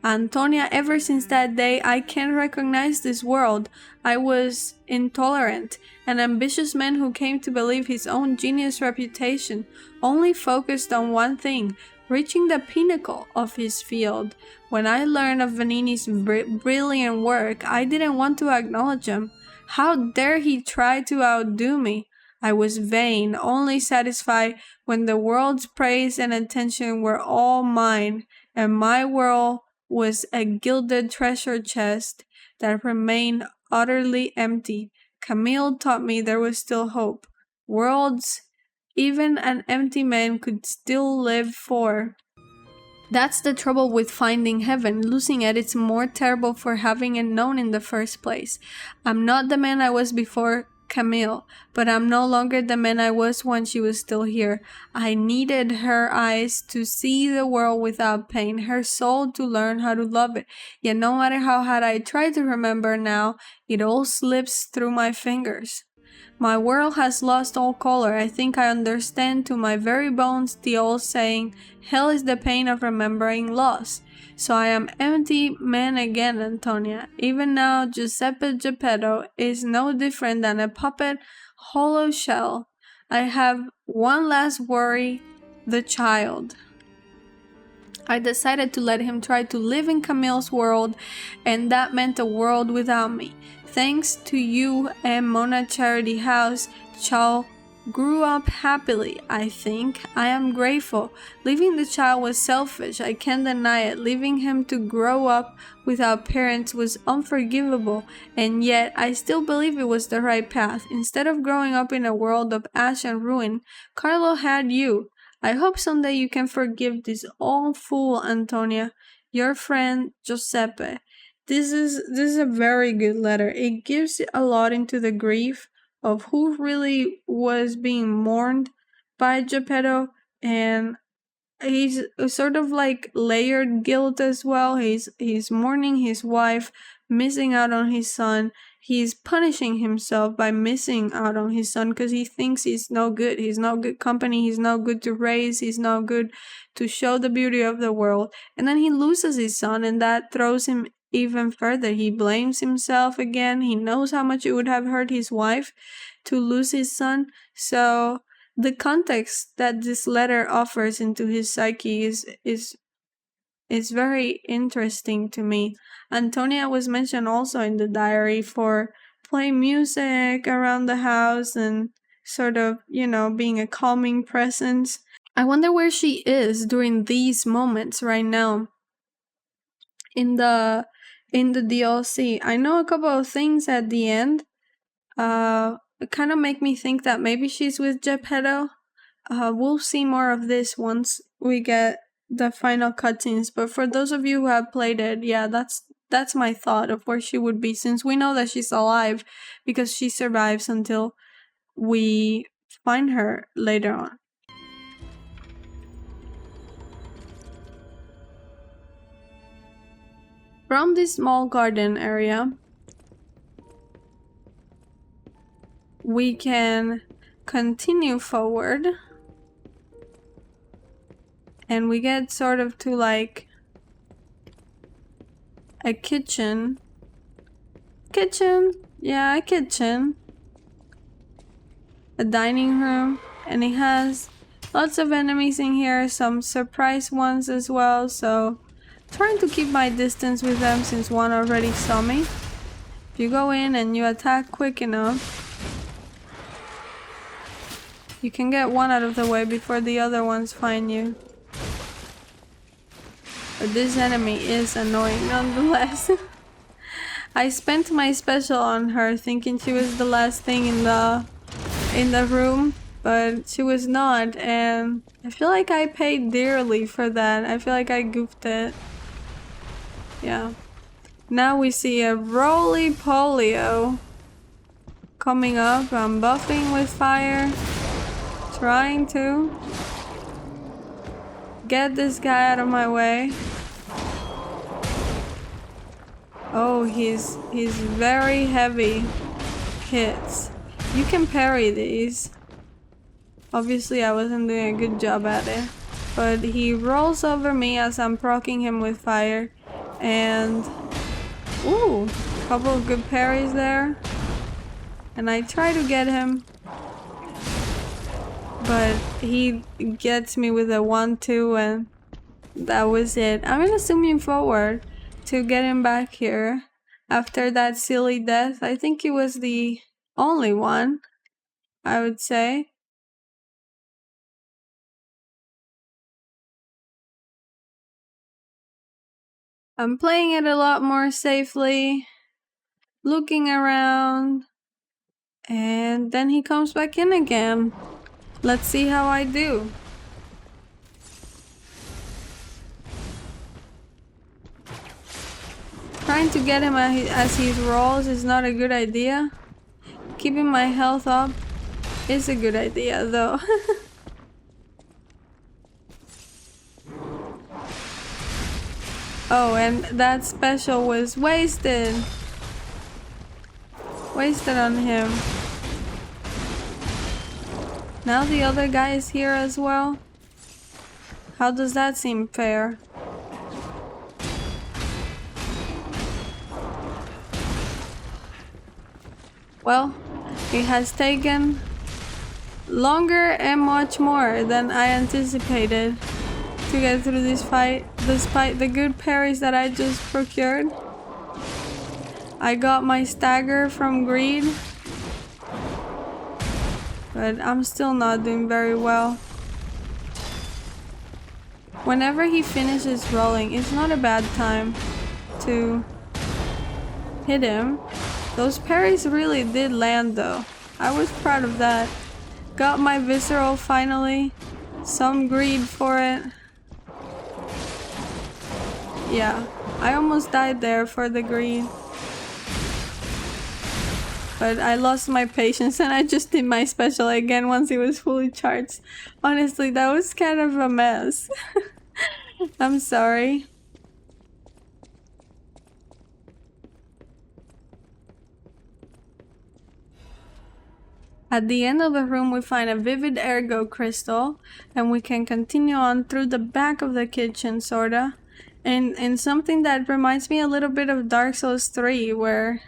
Antonia, ever since that day, I can't recognize this world. I was intolerant, an ambitious man who came to believe his own genius reputation, only focused on one thing, reaching the pinnacle of his field. When I learned of Vanini's brilliant work, I didn't want to acknowledge him. How dare he try to outdo me? I was vain, only satisfied when the world's praise and attention were all mine, and my world was a gilded treasure chest that remained utterly empty. Camille taught me there was still hope. Worlds even an empty man could still live for. That's the trouble with finding heaven. Losing it, it's more terrible for having it known in the first place. I'm not the man I was before Camille, but I'm no longer the man I was when she was still here. I needed her eyes to see the world without pain, her soul to learn how to love it. Yet no matter how hard I try to remember now, it all slips through my fingers. My world has lost all color. I think I understand to my very bones the old saying, hell is the pain of remembering loss. So I am empty man again, Antonia. Even now, Giuseppe Geppetto is no different than a puppet, hollow shell. I have one last worry, the child. I decided to let him try to live in Camille's world, and that meant a world without me. Thanks to you and Mona Charity House, Chal grew up happily, I think. I am grateful. Leaving the child was selfish, I can't deny it. Leaving him to grow up without parents was unforgivable, and yet I still believe it was the right path. Instead of growing up in a world of ash and ruin, Carlo had you. I hope someday you can forgive this old fool, Antonia. Your friend, Giuseppe. This is a very good letter. It gives a lot into the grief of who really was being mourned by Geppetto, and he's sort of like layered guilt as well. He's mourning his wife, missing out on his son. He's punishing himself by missing out on his son because he thinks he's no good. He's no good company. He's no good to raise. He's no good to show the beauty of the world. And then he loses his son, and that throws him even further. He blames himself again. He knows how much it would have hurt his wife to lose his son. So the context that this letter offers into his psyche is very interesting to me. Antonia was mentioned also in the diary for playing music around the house and sort of, being a calming presence. I wonder where she is during these moments right now in the DLC. I know a couple of things at the end kind of make me think that maybe she's with Geppetto. We'll see more of this once we get the final cutscenes, but for those of you who have played it, yeah, that's my thought of where she would be, since we know that she's alive because she survives until we find her later on. From this small garden area, we can continue forward and we get sort of to like a kitchen. Yeah, a kitchen. A dining room, and it has lots of enemies in here, some surprise ones as well, so trying to keep my distance with them since one already saw me. If you go in and you attack quick enough, you can get one out of the way before the other ones find you. But this enemy is annoying nonetheless. I spent my special on her thinking she was the last thing in the room, but she was not, and I feel like I paid dearly for that. I feel like I goofed it. Yeah. Now we see a roly-polio coming up. I'm buffing with fire, trying to get this guy out of my way. Oh, he's very heavy hits. You can parry these. Obviously I wasn't doing a good job at it, but he rolls over me as I'm proccing him with fire, and ooh, a couple of good parries there, and I try to get him, but he gets me with a 1-2, and that was it. I'm gonna zoom in forward to get him back here after that silly death. I think it was the only one, I would say. I'm playing it a lot more safely, looking around, and then he comes back in again. Let's see how I do. Trying to get him as he rolls is not a good idea. Keeping my health up is a good idea though. Oh, and that special was wasted. Wasted on him. Now the other guy is here as well. How does that seem fair? Well, it has taken longer and much more than I anticipated to get through this fight, despite the good parries that I just procured. I got my stagger from greed, but I'm still not doing very well. Whenever he finishes rolling, it's not a bad time to hit him. Those parries really did land though. I was proud of that. Got my visceral finally. Some greed for it. Yeah, I almost died there for the greed. But I lost my patience and I just did my special again once it was fully charged. Honestly, that was kind of a mess. I'm sorry. At the end of the room we find a vivid ergo crystal, and we can continue on through the back of the kitchen sorta. And something that reminds me a little bit of Dark Souls 3, where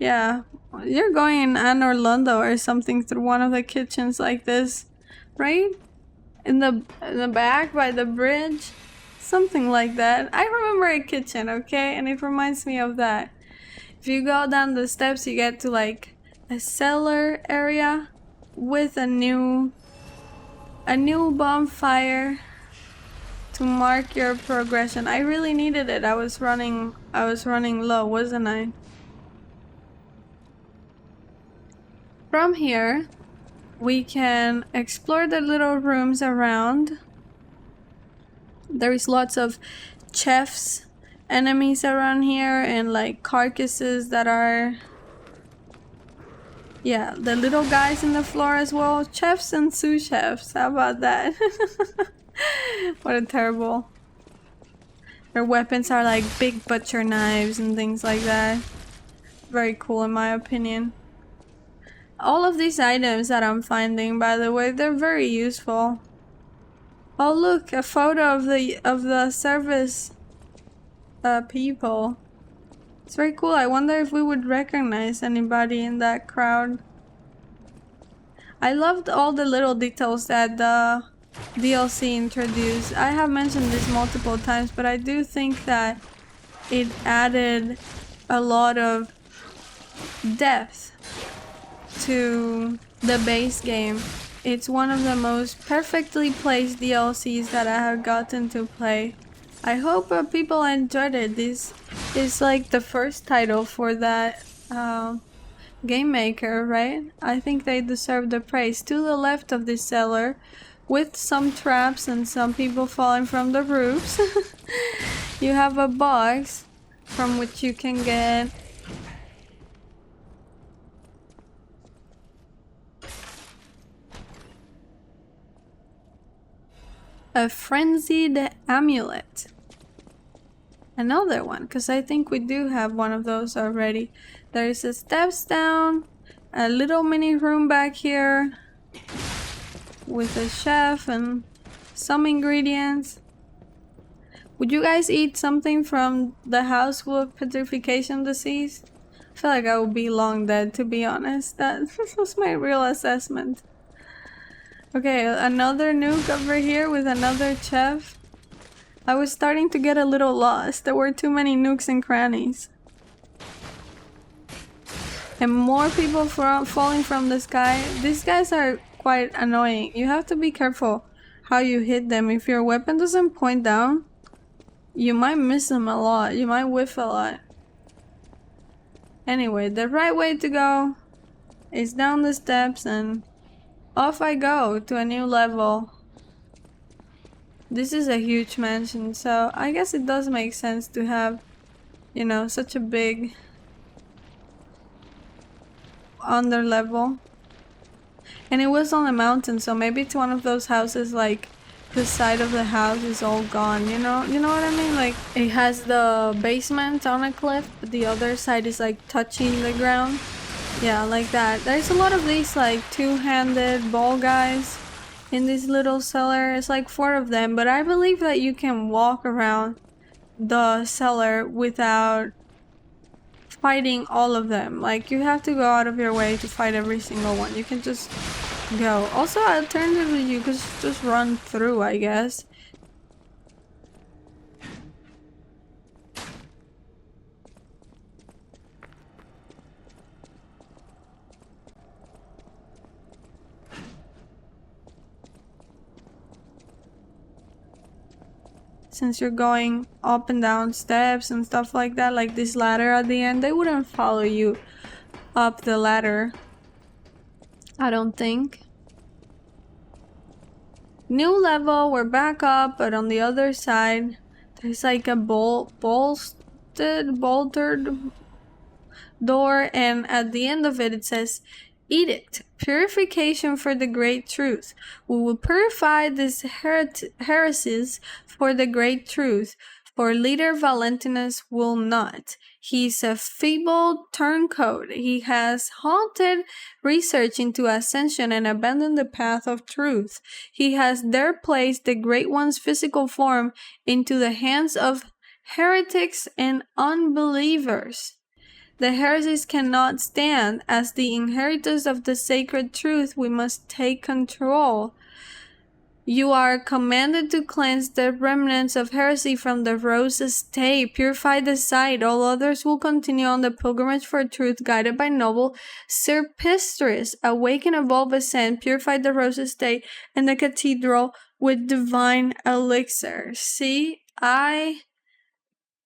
yeah, you're going in Anne Orlando or something through one of the kitchens like this, right? In the back by the bridge, something like that. I remember a kitchen, okay, and it reminds me of that. If you go down the steps, you get to like a cellar area with a new bonfire to mark your progression. I really needed it. I was running low, wasn't I? From here, we can explore the little rooms around. There is lots of chefs enemies around here, and like carcasses that are, yeah, the little guys in the floor as well. Chefs and sous chefs, how about that? What a terrible. Their weapons are like big butcher knives and things like that. Very cool in my opinion. All of these items that I'm finding, by the way, they're very useful. Oh look, a photo of the service people. It's very cool. I wonder if we would recognize anybody in that crowd. I loved all the little details that the DLC introduced. I have mentioned this multiple times, but I do think that it added a lot of depth to the base game. It's one of the most perfectly placed DLCs that I have gotten to play. I hope people enjoyed it. This is like the first title for that game maker, right? I think they deserve the praise. To the left of this cellar, with some traps and some people falling from the roofs, you have a box from which you can get a frenzied amulet. Another one, because I think we do have one of those already. There is a steps down, a little mini room back here with a chef and some ingredients. Would you guys eat something from the house with petrification disease? I feel like I would be long dead, to be honest. That was my real assessment. Okay, another nuke over here with another chef. I was starting to get a little lost. There were too many nooks and crannies. And more people falling from the sky. These guys are quite annoying. You have to be careful how you hit them. If your weapon doesn't point down, you might miss them a lot. You might whiff a lot. Anyway, the right way to go is down the steps and off I go to a new level. This is a huge mansion, so I guess it does make sense to have, you know, such a big under level. And it was on a mountain, so maybe it's one of those houses like the side of the house is all gone, you know what I mean? Like it has the basement on a cliff, but the other side is like touching the ground. Yeah, like that. There's a lot of these like two-handed ball guys in this little cellar. It's like 4 of them, but I believe that you can walk around the cellar without fighting all of them. Like you have to go out of your way to fight every single one. You can just go. Also, alternatively, you could just run through, I guess. Since you're going up and down steps and stuff like that, like this ladder at the end, they wouldn't follow you up the ladder, I don't think. New level, we're back up, but on the other side there's like a bolstered door, and at the end of it, it says edict, purification for the great truth. We will purify these heresies for the great truth, for leader Valentinus will not. He's a feeble turncoat. He has halted research into ascension and abandoned the path of truth. He has there placed the Great One's physical form into the hands of heretics and unbelievers. The heresies cannot stand. As the inheritors of the sacred truth, we must take control. You are commanded to cleanse the remnants of heresy from the rose estate. Purify the site. All others will continue on the pilgrimage for truth, guided by noble Sir Pistris. Awaken, evolve, ascend. Purify the rose estate and the cathedral with divine elixir. See,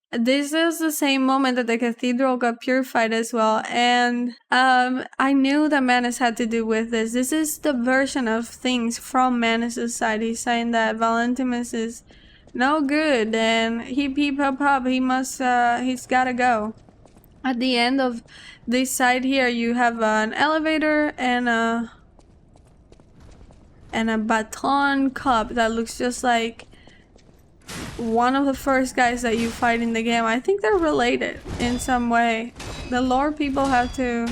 this is the same moment that the cathedral got purified as well, and I knew that Manus had to do with this. This is the version of things from Manus' side. He's saying that Valentinus is no good, and heap hop hop, he's gotta go. At the end of this side here, you have an elevator and a baton cup that looks just like one of the first guys that you fight in the game. I think they're related in some way. The lore people have to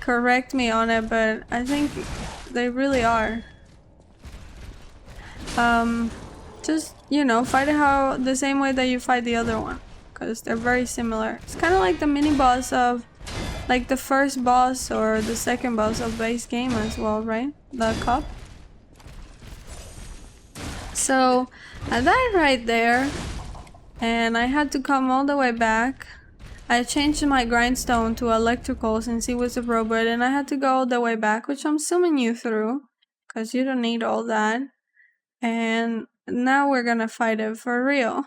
correct me on it, but I think they really are. Just, you know, fight it how the same way that you fight the other one, because they're very similar. It's kind of like the mini boss of, like, the first boss or the second boss of base game as well, right? The cup. So I died right there, and I had to come all the way back. I changed my grindstone to electrical since he was a robot, and I had to go all the way back, which I'm assuming you through, because you don't need all that. And now we're gonna fight it for real.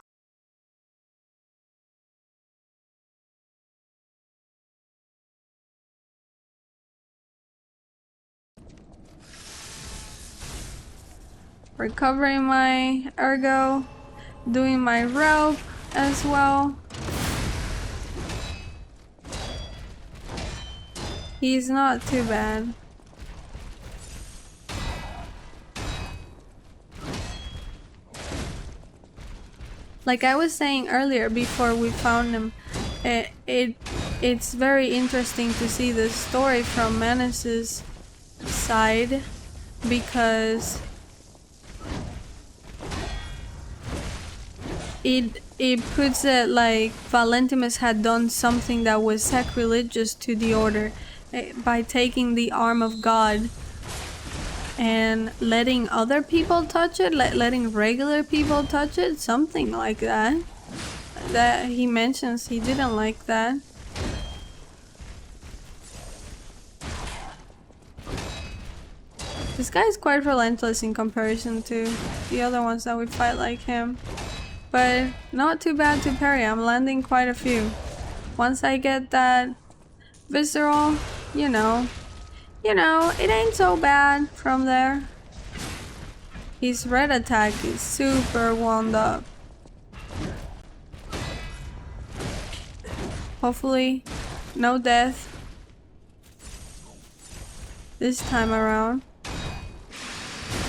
Recovering my ergo, doing my rope as well. He's not too bad. Like I was saying earlier before we found him, it's very interesting to see the story from Manus's side, because it puts it like Valentimus had done something that was sacrilegious to the order by taking the arm of God and letting other people touch it, letting regular people touch it, something like that. That he mentions he didn't like that. This guy's quite relentless in comparison to the other ones that we fight like him. But not too bad to parry. I'm landing quite a few. Once I get that visceral, you know, it ain't so bad from there. His red attack is super wound up. Hopefully, no death this time around.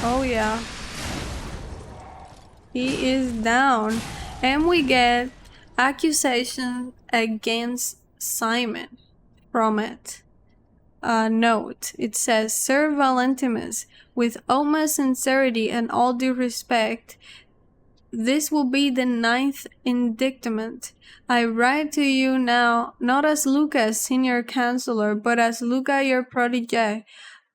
Oh yeah. He is down. And we get accusation against Simon from it. Note, it says, Sir Valentimus, with utmost sincerity and all due respect, this will be the 9th indictment. I write to you now, not as Luca, senior counselor, but as Luca, your protege.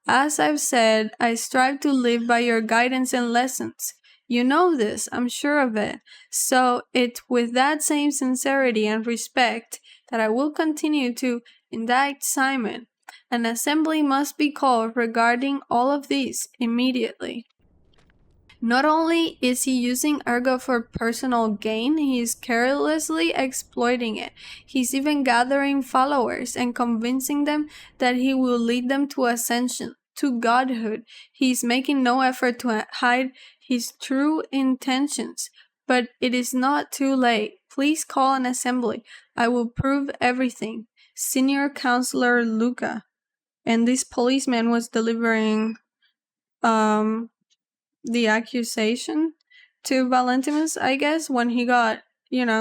As I've said, I strive to live by your guidance and lessons. You know this, I'm sure of it. So it's with that same sincerity and respect that I will continue to indict Simon. An assembly must be called regarding all of these immediately. Not only is he using Ergo for personal gain, he is carelessly exploiting it. He's even gathering followers and convincing them that he will lead them to ascension, to godhood. He's making no effort to hide his true intentions. But it is not too late. Please call an assembly. I will prove everything. Senior Counselor Luca. And this policeman was delivering the accusation to Valentimus, I guess, when he got,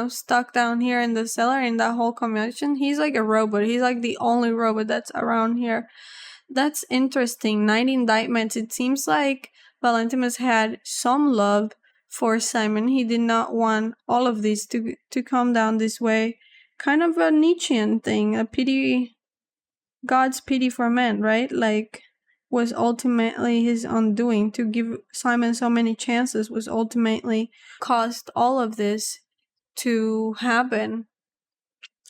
stuck down here in the cellar in that whole commotion. He's like a robot. He's like the only robot that's around here. That's interesting. 9 indictments. It seems like Valentimus had some love for Simon. He did not want all of this to come down this way. Kind of a Nietzschean thing, a pity, God's pity for men, right? Like, was ultimately his undoing. To give Simon so many chances was ultimately caused all of this to happen.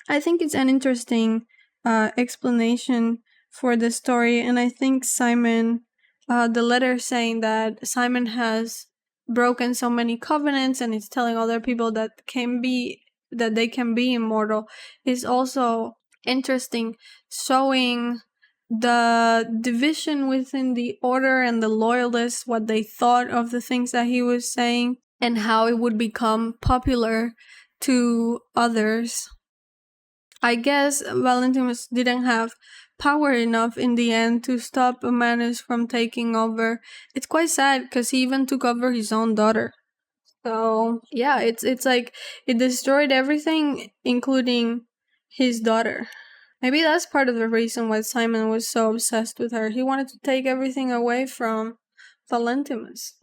I think it's an interesting explanation for the story, and I think Simon, the letter saying that Simon has broken so many covenants and is telling other people that they can be immortal, is also interesting, showing the division within the order and the loyalists, what they thought of the things that he was saying. and how it would become popular to others. I guess Valentimus didn't have power enough in the end to stop Manus from taking over. It's quite sad because he even took over his own daughter. So yeah, it's like it destroyed everything, including his daughter. Maybe that's part of the reason why Simon was so obsessed with her. He wanted to take everything away from Valentimus.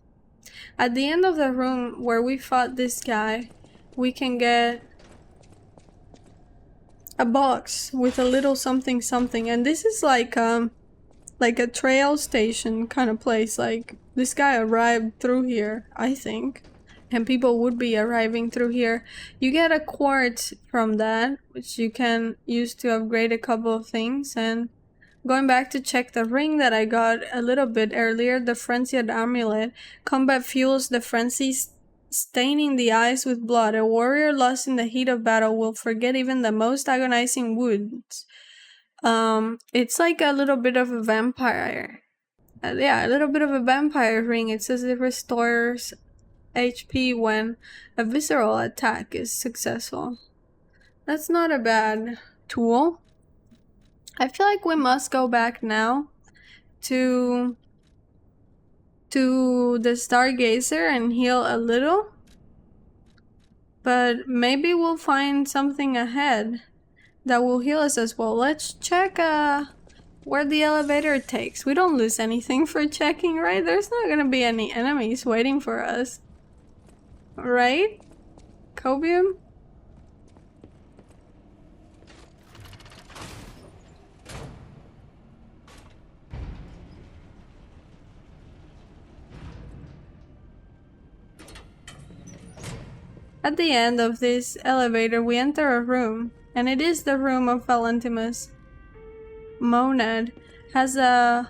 At the end of the room where we fought this guy, we can get a box with a little something something, and this is like a trail station kind of place. Like, this guy arrived through here, I think, and people would be arriving through here. You get a quartz from that, which you can use to upgrade a couple of things. And going back to check the ring that I got a little bit earlier, the frenzied amulet. Combat fuels the frenzy, staining the eyes with blood. A warrior lost in the heat of battle will forget even the most agonizing wounds. It's like a little bit of a vampire. Yeah, a little bit of a vampire ring. It says it restores HP when a visceral attack is successful. That's not a bad tool. I feel like we must go back now to the Stargazer and heal a little. But maybe we'll find something ahead that will heal us as well. Let's check where the elevator takes. We don't lose anything for checking, right? There's not gonna be any enemies waiting for us. Right? Cobium? At the end of this elevator, we enter a room, and it is the room of Valentimus. Monad has a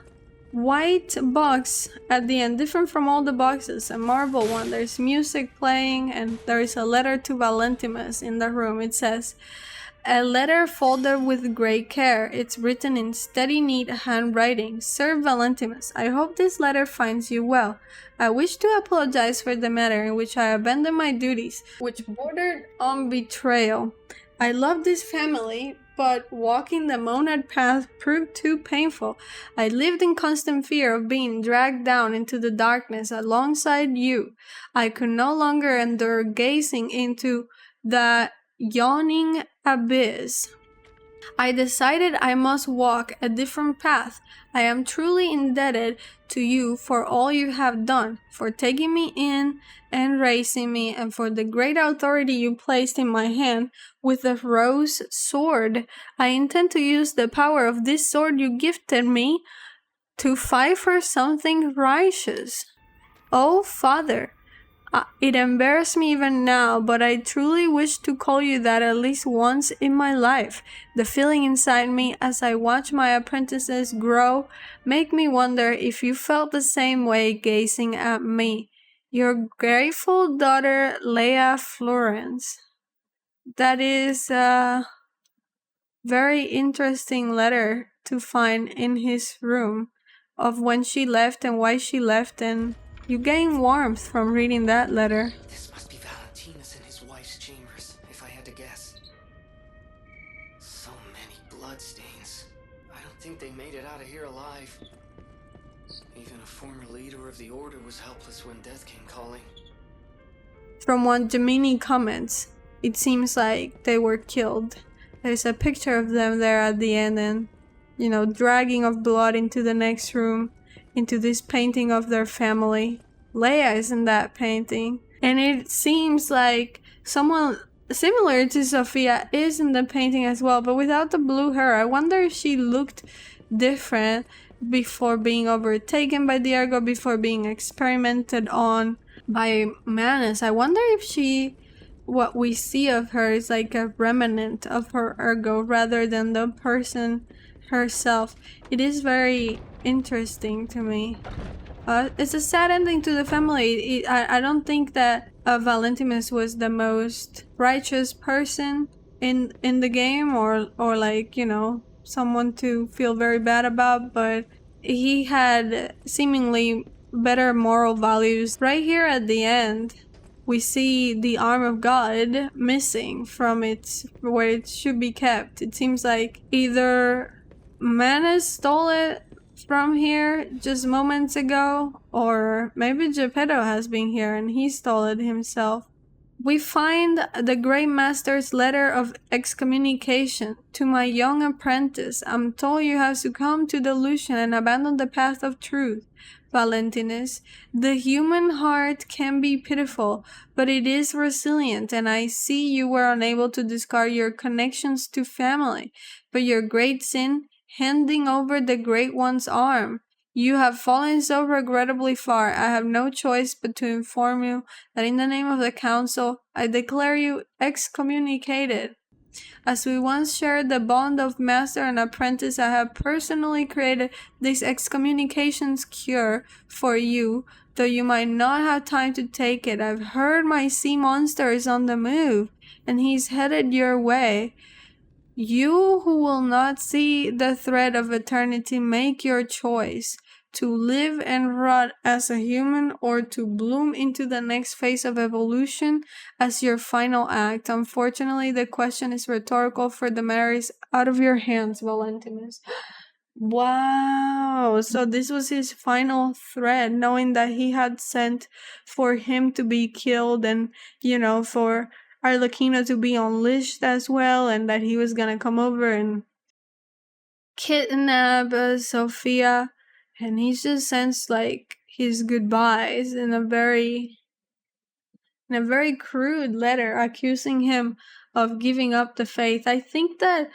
white box at the end, different from all the boxes, a marble one. There's music playing, and there is a letter to Valentimus in the room. It says, "A letter folded with great care. It's written in steady, neat handwriting. Sir Valentimus, I hope this letter finds you well. I wish to apologize for the manner in which I abandoned my duties, which bordered on betrayal. I love this family, but walking the Monad path proved too painful. I lived in constant fear of being dragged down into the darkness alongside you. I could no longer endure gazing into the yawning abyss. I decided I must walk a different path. I am truly indebted to you for all you have done, for taking me in and raising me, and for the great authority you placed in my hand with the rose sword. I intend to use the power of this sword you gifted me to fight for something righteous. Oh, Father, it embarrasses me even now, but I truly wish to call you that at least once in my life. The feeling inside me as I watch my apprentices grow make me wonder if you felt the same way gazing at me. Your grateful daughter, Leia Florence." That is a very interesting letter to find in his room of when she left and why she left, and you gain warmth from reading that letter. This must be Valentinus in his wife's chambers, if I had to guess. So many bloodstains. I don't think they made it out of here alive. Even a former leader of the Order was helpless when death came calling. From what Gemini comments, it seems like they were killed. There's a picture of them there at the end, and, you know, dragging of blood into the next room, into this painting of their family. Leia is in that painting, and it seems like someone similar to Sophia is in the painting as well, but without the blue hair. I wonder if she looked different before being overtaken by the Ergo, before being experimented on by Manus. I wonder if what we see of her is like a remnant of her Ergo rather than the person herself. It is very interesting to me. It's a sad ending to the family. I don't think that Valentimus was the most righteous person in the game, or like, you know, someone to feel very bad about, but he had seemingly better moral values. Right here at the end, we see the arm of God missing from its where it should be kept. It seems like either Manus stole it from here just moments ago, or maybe Geppetto has been here and he stole it himself. We find the Great Master's letter of excommunication. To my young apprentice, I'm told you have succumbed to delusion and abandoned the path of truth. Valentinus, the human heart can be pitiful, but it is resilient, and I see you were unable to discard your connections to family. But your great sin, handing over the Great One's arm. You have fallen so regrettably far, I have no choice but to inform you that in the name of the council, I declare you excommunicated. As we once shared the bond of master and apprentice, I have personally created this excommunications cure for you, though you might not have time to take it. I've heard my sea monster is on the move, and he's headed your way. You who will not see the thread of eternity, make your choice to live and rot as a human or to bloom into the next phase of evolution as your final act. Unfortunately, the question is rhetorical, for the matter is out of your hands, Valentinus. Wow, so this was his final thread, knowing that he had sent for him to be killed and, for Arlecchino to be unleashed as well, and that he was gonna come over and kidnap Sophia, and he just sends like his goodbyes in a very crude letter accusing him of giving up the faith. I think that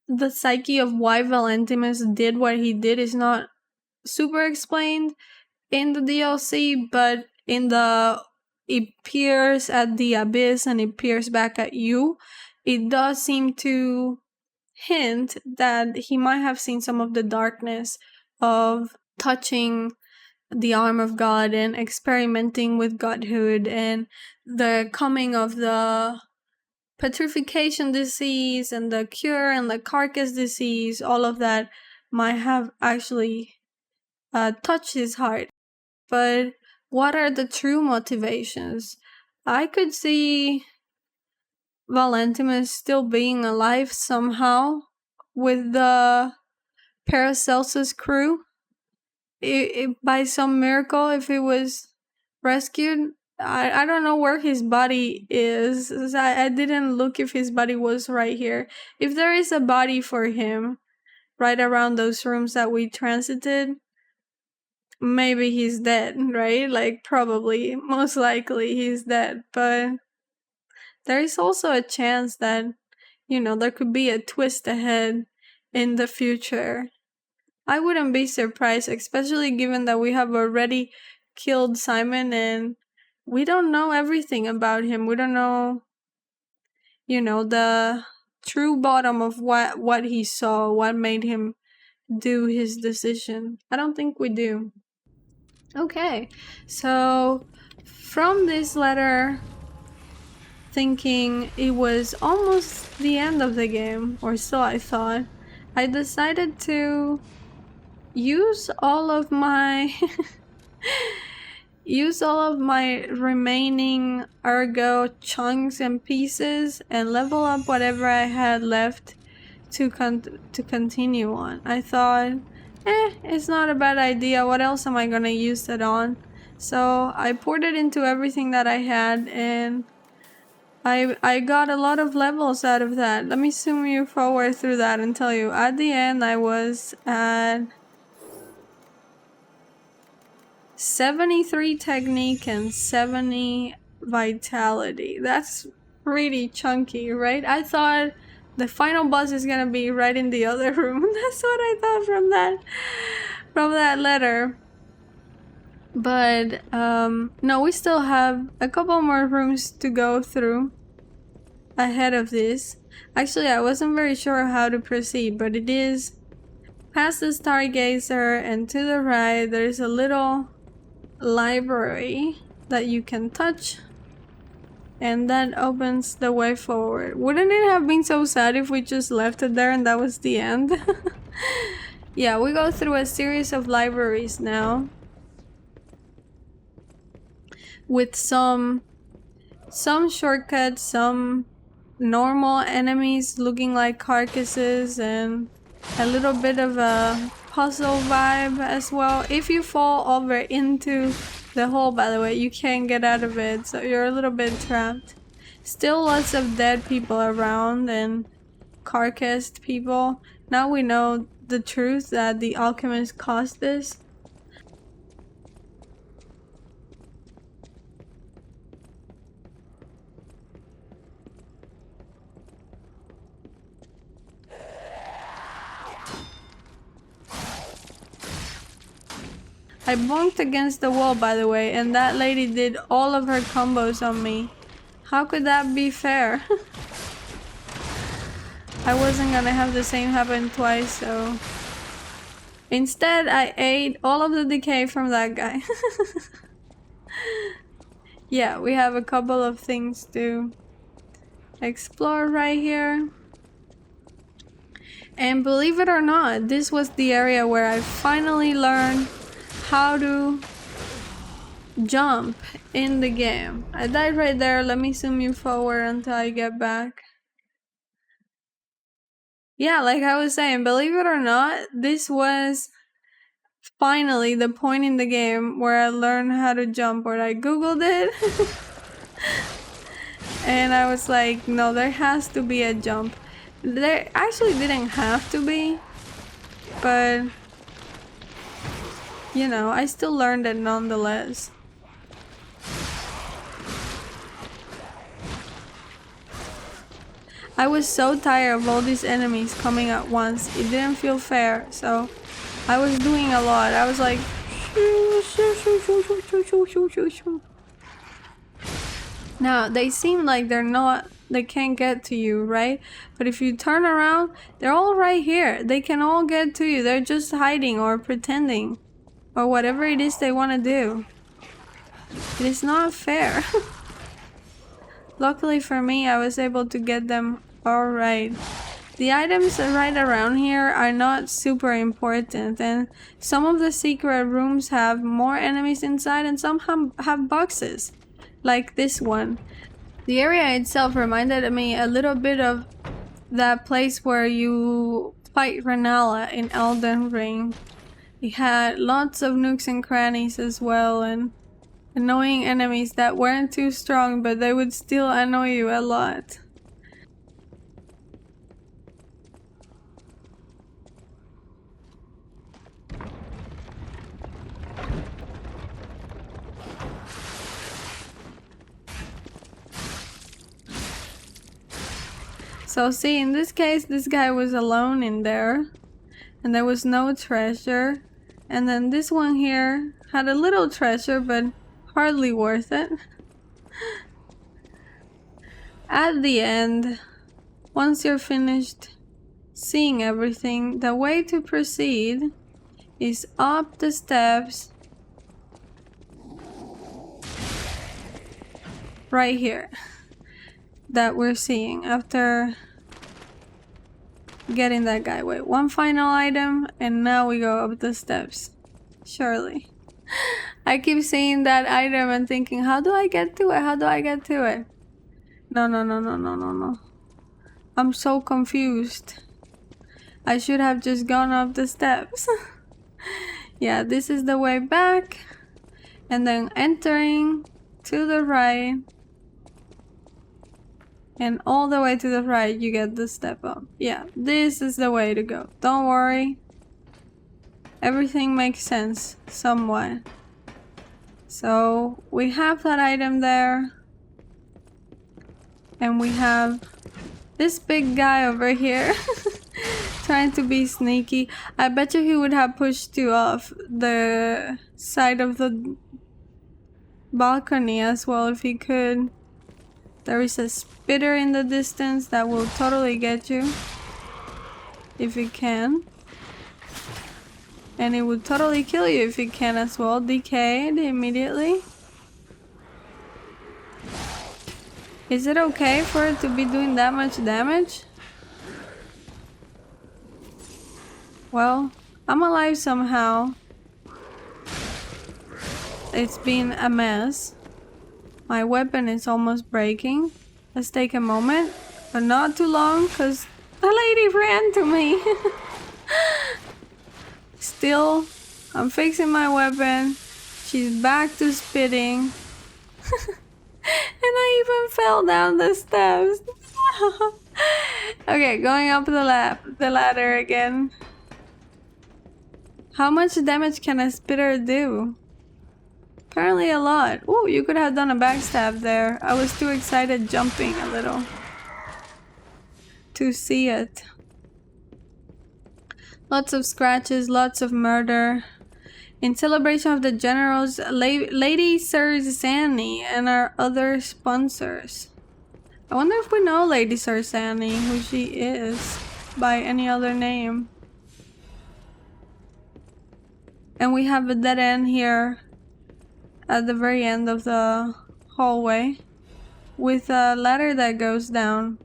the psyche of why Valentinus did what he did is not super explained in the DLC, but it peers at the abyss and it peers back at you. It does seem to hint that he might have seen some of the darkness of touching the arm of God and experimenting with godhood, and the coming of the petrification disease and the cure and the carcass disease. All of that might have actually touched his heart. But what are the true motivations? I could see Valentinus still being alive somehow with the Paracelsus crew. By some miracle, if he was rescued. I don't know where his body is. I didn't look if his body was right here. If there is a body for him right around those rooms that we transited, maybe he's dead, right? Like, probably, most likely he's dead. But there is also a chance that, there could be a twist ahead in the future. I wouldn't be surprised, especially given that we have already killed Simon and we don't know everything about him. We don't know, the true bottom of what he saw, what made him do his decision. I don't think we do. Okay, so from this letter, thinking it was almost the end of the game, or so I thought, I decided to use all of my remaining ergo chunks and pieces and level up whatever I had left to continue on. I thought, it's not a bad idea. What else am I gonna use it on? So I poured it into everything that I had, and I got a lot of levels out of that. Let me zoom you forward through that and tell you. At the end, I was at 73 technique and 70 vitality. That's pretty chunky, right? I thought the final boss is gonna be right in the other room. That's what I thought from that letter. But no, we still have a couple more rooms to go through ahead of this. Actually, I wasn't very sure how to proceed, but it is past the Stargazer, and to the right there's a little library that you can touch, and that opens the way forward. Wouldn't it have been so sad if we just left it there and that was the end? Yeah, we go through a series of libraries now. with some shortcuts, some normal enemies looking like carcasses, and a little bit of a puzzle vibe as well. If you fall over into the hole, by the way, you can't get out of it, so you're a little bit trapped. Still lots of dead people around and carcassed people. Now we know the truth that the alchemist caused this. I bumped against the wall, by the way, and that lady did all of her combos on me. How could that be fair? I wasn't gonna have the same happen twice, so... Instead, I ate all of the decay from that guy. Yeah, we have a couple of things to explore right here. And believe it or not, this was the area where I finally learned how to jump in the game. I died right there. Let me zoom you forward until I get back. Yeah, like I was saying, believe it or not, this was finally the point in the game where I learned how to jump, where I googled it. And I was like, no, there has to be a jump. There actually didn't have to be, but you know, I still learned it nonetheless. I was so tired of all these enemies coming at once. It didn't feel fair, so I was doing a lot. I was like, now they seem like they can't get to you, right? But if you turn around, they're all right here. They can all get to you. They're just hiding or pretending or whatever it is they want to do. It is not fair. Luckily for me, I was able to get them all right. The items right around here are not super important, and some of the secret rooms have more enemies inside and some have boxes, like this one. The area itself reminded me a little bit of that place where you fight Renala in Elden Ring. It had lots of nooks and crannies as well, and annoying enemies that weren't too strong, but they would still annoy you a lot. So see, in this case, this guy was alone in there, and there was no treasure. And then this one here had a little treasure, but hardly worth it. At the end, once you're finished seeing everything, the way to proceed is up the steps right here that we're seeing after getting that guy. Wait, one final item, and now we go up the steps. Surely. I keep seeing that item and thinking, how do I get to it? How do I get to it? No. I'm so confused. I should have just gone up the steps. Yeah, this is the way back. And then entering to the right. And all the way to the right, you get the step up. Yeah, this is the way to go. Don't worry. Everything makes sense, somewhat. So, we have that item there. And we have this big guy over here. Trying to be sneaky. I bet you he would have pushed you off the side of the balcony as well if he could. There is a spitter in the distance that will totally get you if it can. And it would totally kill you if it can as well. Decayed immediately. Is it okay for it to be doing that much damage? Well, I'm alive somehow. It's been a mess. My weapon is almost breaking. Let's take a moment, but not too long, because the lady ran to me. Still, I'm fixing my weapon. She's back to spitting. And I even fell down the steps. Okay, going up the ladder again. How much damage can a spitter do? Apparently a lot. Oh, you could have done a backstab there. I was too excited jumping a little to see it. Lots of scratches, lots of murder. In celebration of the generals, Lady Sir Zanny and our other sponsors. I wonder if we know Lady Sir Zanny, who she is, by any other name. And we have a dead end here at the very end of the hallway with a ladder that goes down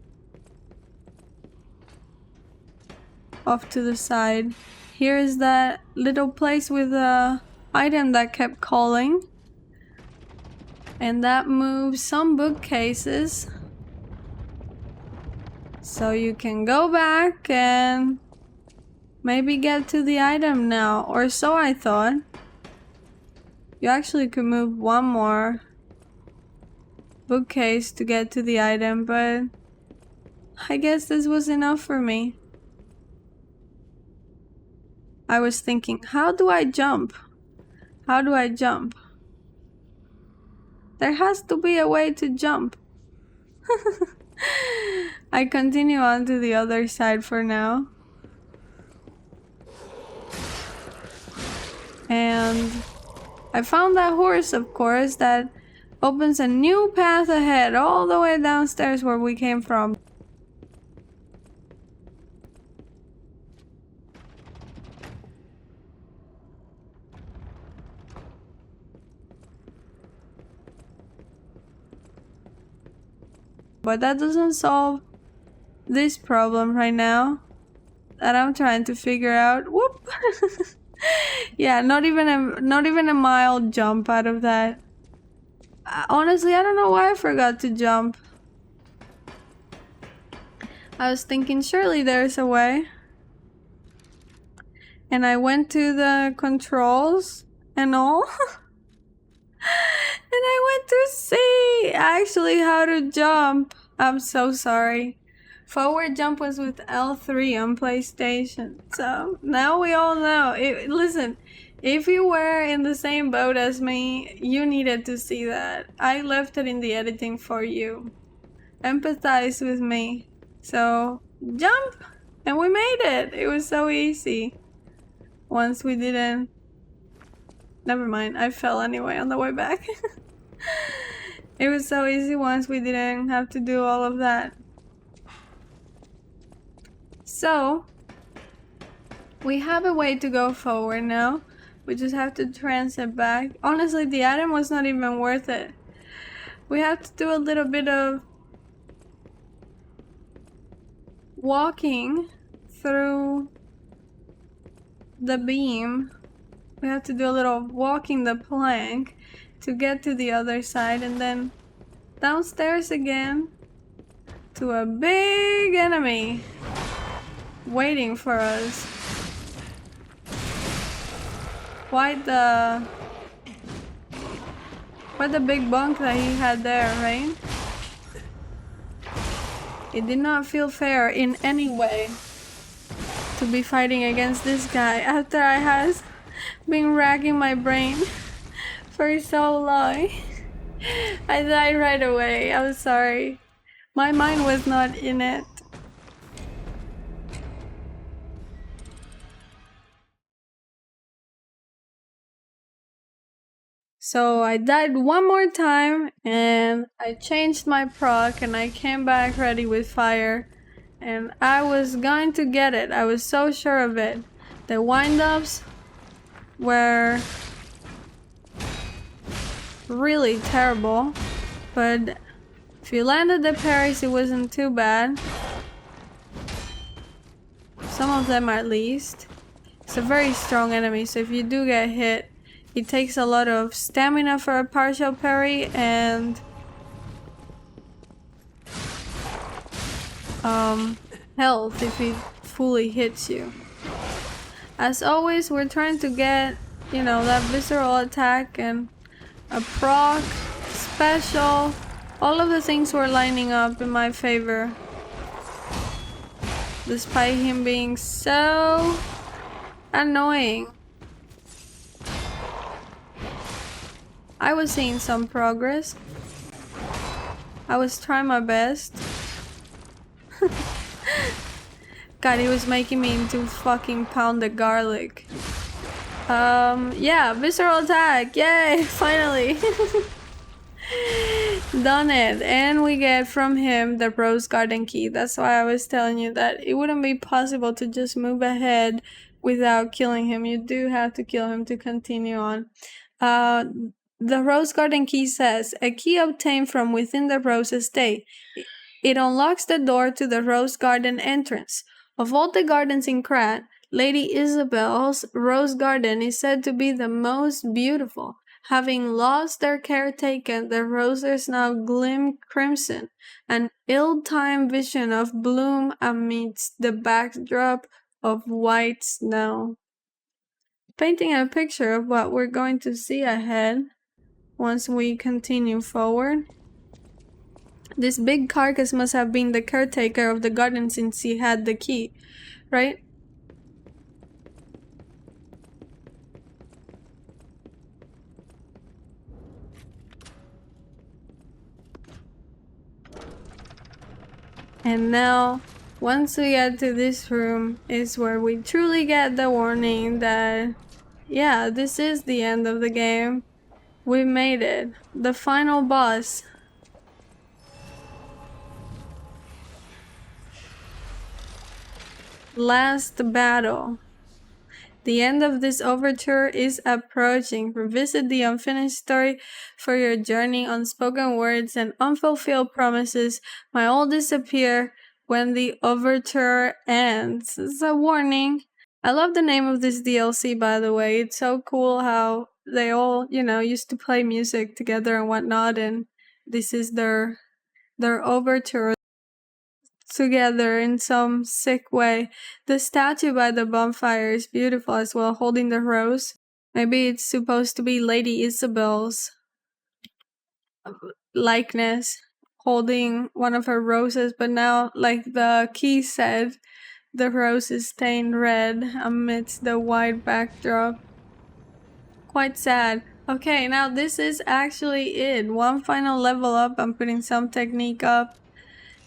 off to the side. Here is that little place with a item that kept calling, and that moves some bookcases, so you can go back and maybe get to the item now, or so I thought. You actually could move one more bookcase to get to the item, but I guess this was enough for me. I was thinking, how do I jump? How do I jump? There has to be a way to jump. I continue on to the other side for now. And I found that horse, of course, that opens a new path ahead all the way downstairs where we came from. But that doesn't solve this problem right now that I'm trying to figure out. Whoop! Yeah, not even a mild jump out of that. Honestly, I don't know why I forgot to jump. I was thinking surely there's a way. And I went to the controls and all. And I went to see actually how to jump. I'm so sorry. Forward jump was with L3 on PlayStation. So now we all know. Listen, if you were in the same boat as me, you needed to see that. I left it in the editing for you. Empathize with me. So jump! And we made it! It was so easy. Once we didn't... Never mind, I fell anyway on the way back. It was so easy once we didn't have to do all of that. So, we have a way to go forward now. We just have to transit back. Honestly, the item was not even worth it. We have to do a little bit of walking through the beam. We have to do a little walking the plank to get to the other side, and then downstairs again to a big enemy waiting for us. Quite the big bunk that he had there, right? It did not feel fair in any way to be fighting against this guy after I had been racking my brain for so long. I died right away. I'm sorry. My mind was not in it. So I died one more time and I changed my proc and I came back ready with fire. And I was going to get it. I was so sure of it. The wind-ups were really terrible, but if you landed the parries, it wasn't too bad. Some of them at least. It's a very strong enemy, so if you do get hit, it takes a lot of stamina for a partial parry, and health if he fully hits you. As always, we're trying to get, you know, that visceral attack and a proc, special. All of the things were lining up in my favor. Despite him being so annoying. I was seeing some progress. I was trying my best. God, he was making me into fucking pounded garlic. Yeah, visceral attack. Yay, finally. Done it. And we get from him the Rose Garden key. That's why I was telling you that it wouldn't be possible to just move ahead without killing him. You do have to kill him to continue on. The Rose Garden key says, a key obtained from within the Rose Estate. It unlocks the door to the Rose Garden entrance. Of all the gardens in Krat, Lady Isabel's Rose Garden is said to be the most beautiful. Having lost their caretaker, the roses now gleam crimson, an ill-timed vision of bloom amidst the backdrop of white snow. Painting a picture of what we're going to see ahead once we continue forward. This big carcass must have been the caretaker of the garden since he had the key, right? And now, once we get to this room, is where we truly get the warning that, yeah, this is the end of the game. We made it. The final boss. Last battle. The end of this overture is approaching. Revisit the unfinished story for your journey. Unspoken words and unfulfilled promises might all disappear when the overture ends. It's a warning. I love the name of this DLC, by the way. It's so cool how they all, you know, used to play music together and whatnot, and this is their overture together in some sick way. The statue by the bonfire is beautiful as well, holding the rose. Maybe it's supposed to be Lady Isabel's likeness, holding one of her roses, but now, like the key said, the rose is stained red amidst the white backdrop. Quite sad. Okay, now this is actually it. One final level up. I'm putting some technique up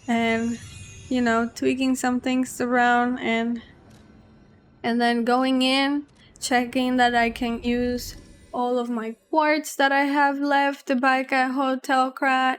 and, you know, tweaking some things around and then going in, checking that I can use all of my quartz that I have left to buy at Hotel Krat.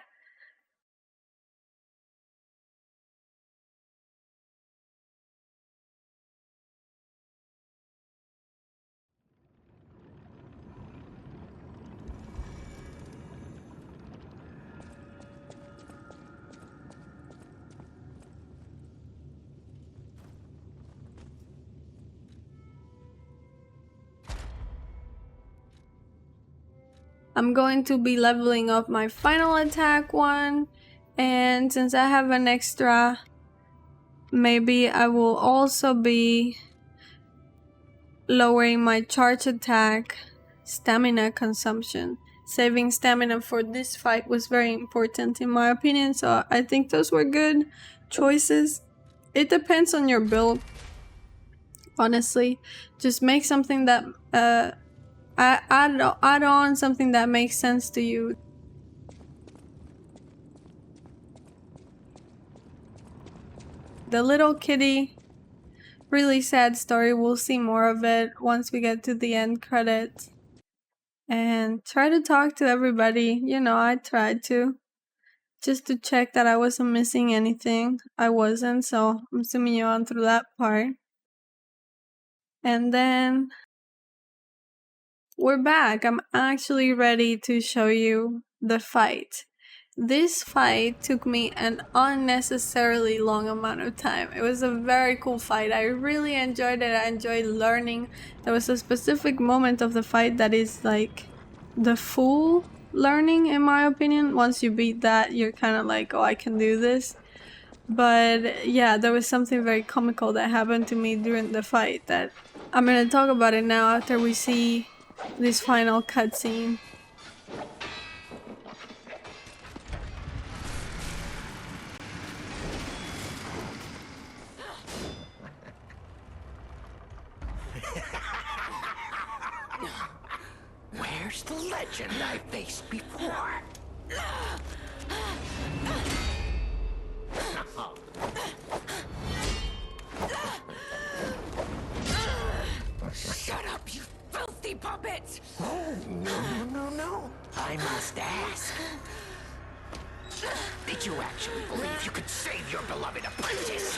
I'm going to be leveling up my final attack one, and since I have an extra, maybe I will also be lowering my charge attack stamina consumption. Saving stamina for this fight was very important in my opinion, so I think those were good choices. It depends on your build, honestly. Just make something that add on something that makes sense to you. The little kitty, really sad story. We'll see more of it once we get to the end credits. And try to talk to everybody. You know, I tried to. Just to check that I wasn't missing anything. I wasn't, so I'm zooming you on through that part. And then we're back. I'm actually ready to show you the fight. This fight took me an unnecessarily long amount of time. It was a very cool fight. I really enjoyed it. I enjoyed learning. There was a specific moment of the fight that is like the full learning, in my opinion. Once you beat that, you're kind of like, oh, I can do this. But yeah, there was something very comical that happened to me during the fight that I'm gonna talk about it now after we see this final cutscene. Where's the legend I faced before? Shut up, you filthy puppet! Oh, no. I must ask. Did you actually believe you could save your beloved apprentice?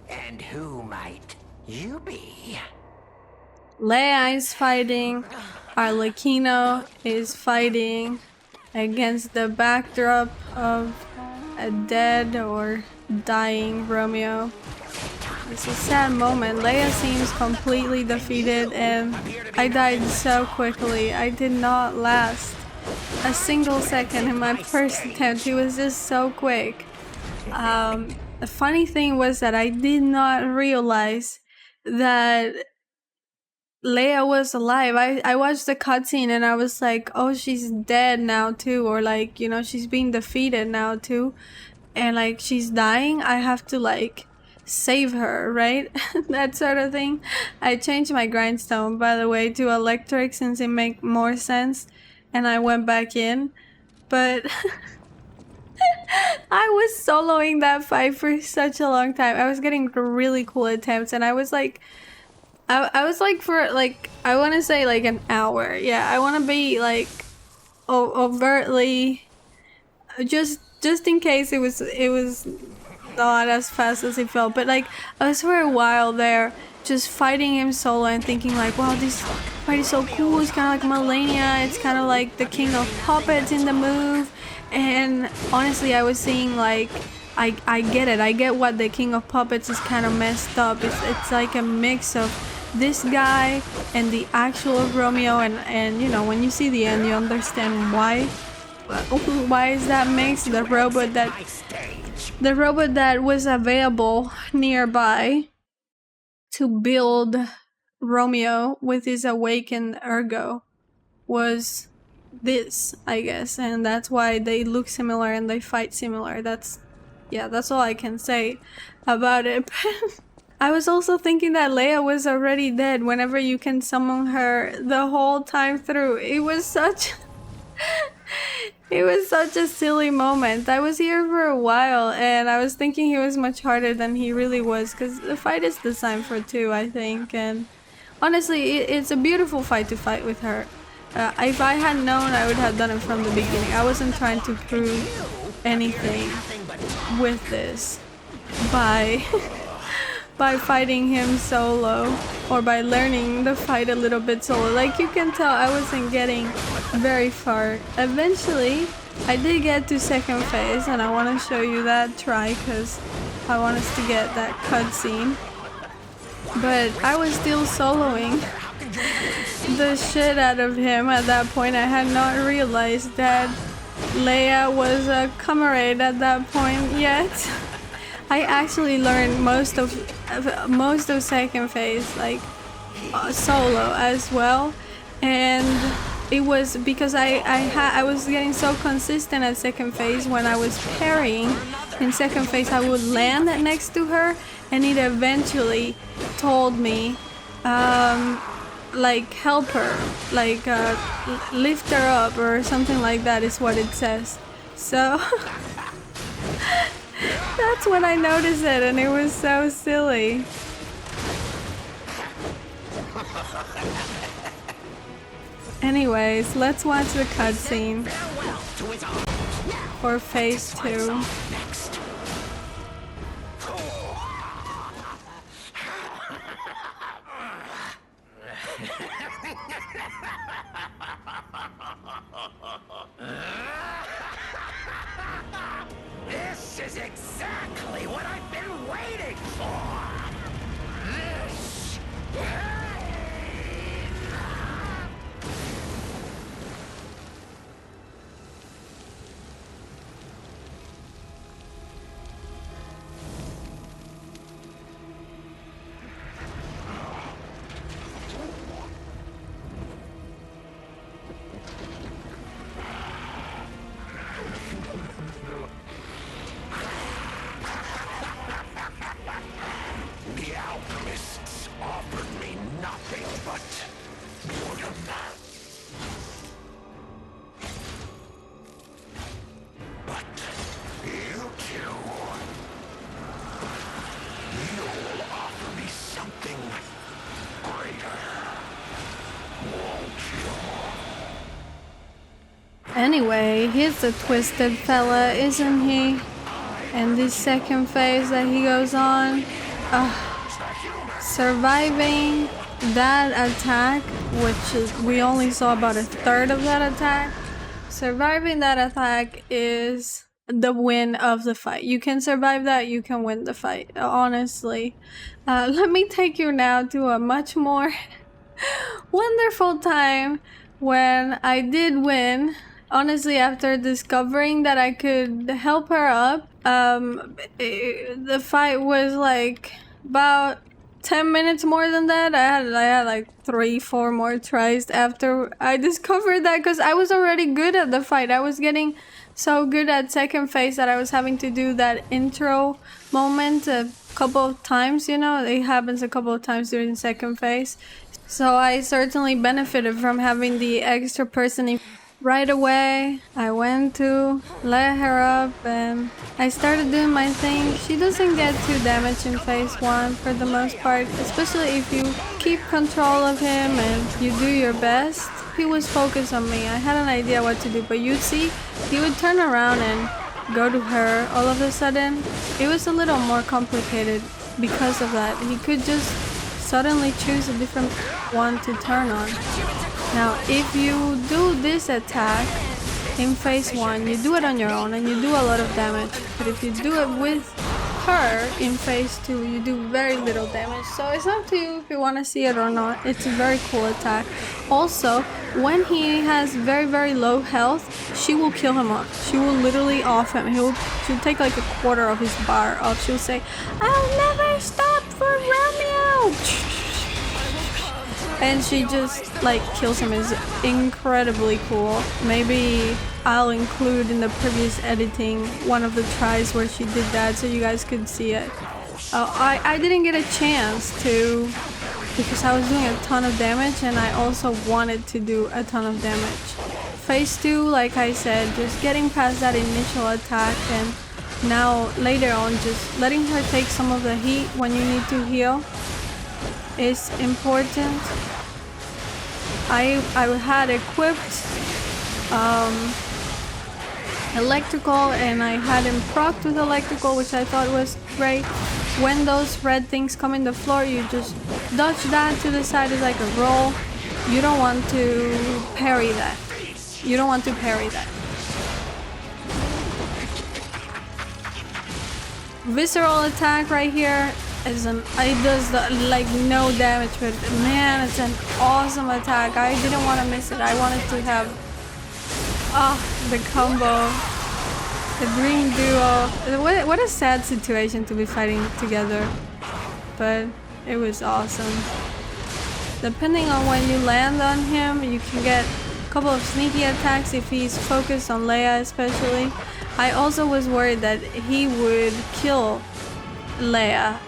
And who might you be? Leia is fighting, Arlecchino is fighting against the backdrop of a dead or dying Romeo. It's a sad moment. Leia seems completely defeated and I died so quickly. I did not last a single second in my first attempt. It was just so quick. The funny thing was that I did not realize that Leia was alive. I watched the cutscene and I was like, oh, she's dead now too, or like, you know, she's being defeated now too, and like she's dying. I have to like save her, right? That sort of thing. I changed my grindstone, by the way, to electric since it make more sense, and I went back in, but I was soloing that fight for such a long time. I was getting really cool attempts and I was like, I was like for like, I want to say like an hour. Yeah, I want to be like overtly, just in case it was not as fast as it felt, but like I was for a while there just fighting him solo and thinking like, wow, this fight is so cool. It's kind of like Melania. It's kind of like the King of Puppets in the move. And honestly, I was seeing like, I get it. I get what the King of Puppets is kind of messed up. It's like a mix of this guy and the actual Romeo, and you know, when you see the end, you understand why is that mix. The robot that was available nearby to build Romeo with his awakened ergo was this, I guess, and that's why they look similar and they fight similar. That's all I can say about it. I was also thinking that Leia was already dead whenever you can summon her the whole time through. It was such a silly moment. I was here for a while and I was thinking he was much harder than he really was, because the fight is designed for two, I think, and honestly it's a beautiful fight to fight with her. If I had known, I would have done it from the beginning. I wasn't trying to prove anything with this by fighting him solo, or by learning the fight a little bit solo. Like, you can tell I wasn't getting very far. Eventually, I did get to second phase, and I want to show you that try because I want us to get that cutscene. But I was still soloing the shit out of him at that point. I had not realized that Leia was a comrade at that point yet. I actually learned most of second phase, like solo as well, and it was because I was getting so consistent at second phase. When I was parrying in second phase, I would land next to her, and it eventually told me, like, help her, like lift her up or something like that is what it says. So that's when I noticed it, and it was so silly. Anyways, let's watch the cutscene for phase 2. This is exactly what I've been waiting for! This Anyway, he's a twisted fella, isn't he? And this second phase that he goes on, surviving that attack, which we only saw about a third of that attack. Surviving that attack is the win of the fight. You can survive that, you can win the fight, honestly. Let me take you now to a much more wonderful time when I did win. Honestly, after discovering that I could help her up, the fight was like about 10 minutes more than that. I had like 3-4 more tries after I discovered that, because I was already good at the fight. I was getting so good at second phase that I was having to do that intro moment a couple of times, you know. It happens a couple of times during second phase. So I certainly benefited from having the extra person in. Right away, I went to let her up and I started doing my thing. She doesn't get too damaged in phase 1 for the most part, especially if you keep control of him and you do your best. He was focused on me. I had an idea what to do, but you'd see he would turn around and go to her all of a sudden. It was a little more complicated because of that. He could just suddenly choose a different one to turn on. Now, if you do this attack in phase 1, you do it on your own and you do a lot of damage. But if you do it with her in phase 2, you do very little damage. So it's up to you if you want to see it or not. It's a very cool attack. Also, when he has very, very low health, she will kill him off. She will literally off him. She'll take like a quarter of his bar off. She'll say, "I'll never stop for Romeo!" And she just like kills him. Is incredibly cool. Maybe I'll include in the previous editing one of the tries where she did that so you guys could see it. I didn't get a chance to, because I was doing a ton of damage and I also wanted to do a ton of damage. Phase 2, like I said, just getting past that initial attack, and now later on just letting her take some of the heat when you need to heal is important. I had equipped electrical and I had him procced with electrical, which I thought was great. When those red things come in the floor, you just dodge that to the side as like a roll. You don't want to parry that. You don't want to parry that. Visceral attack right here. It does like no damage, but man, it's an awesome attack. I didn't want to miss it. I wanted to have the combo, the dream duo. What a sad situation to be fighting together, but it was awesome. Depending on when you land on him, you can get a couple of sneaky attacks if he's focused on Leia especially. I also was worried that he would kill Leia.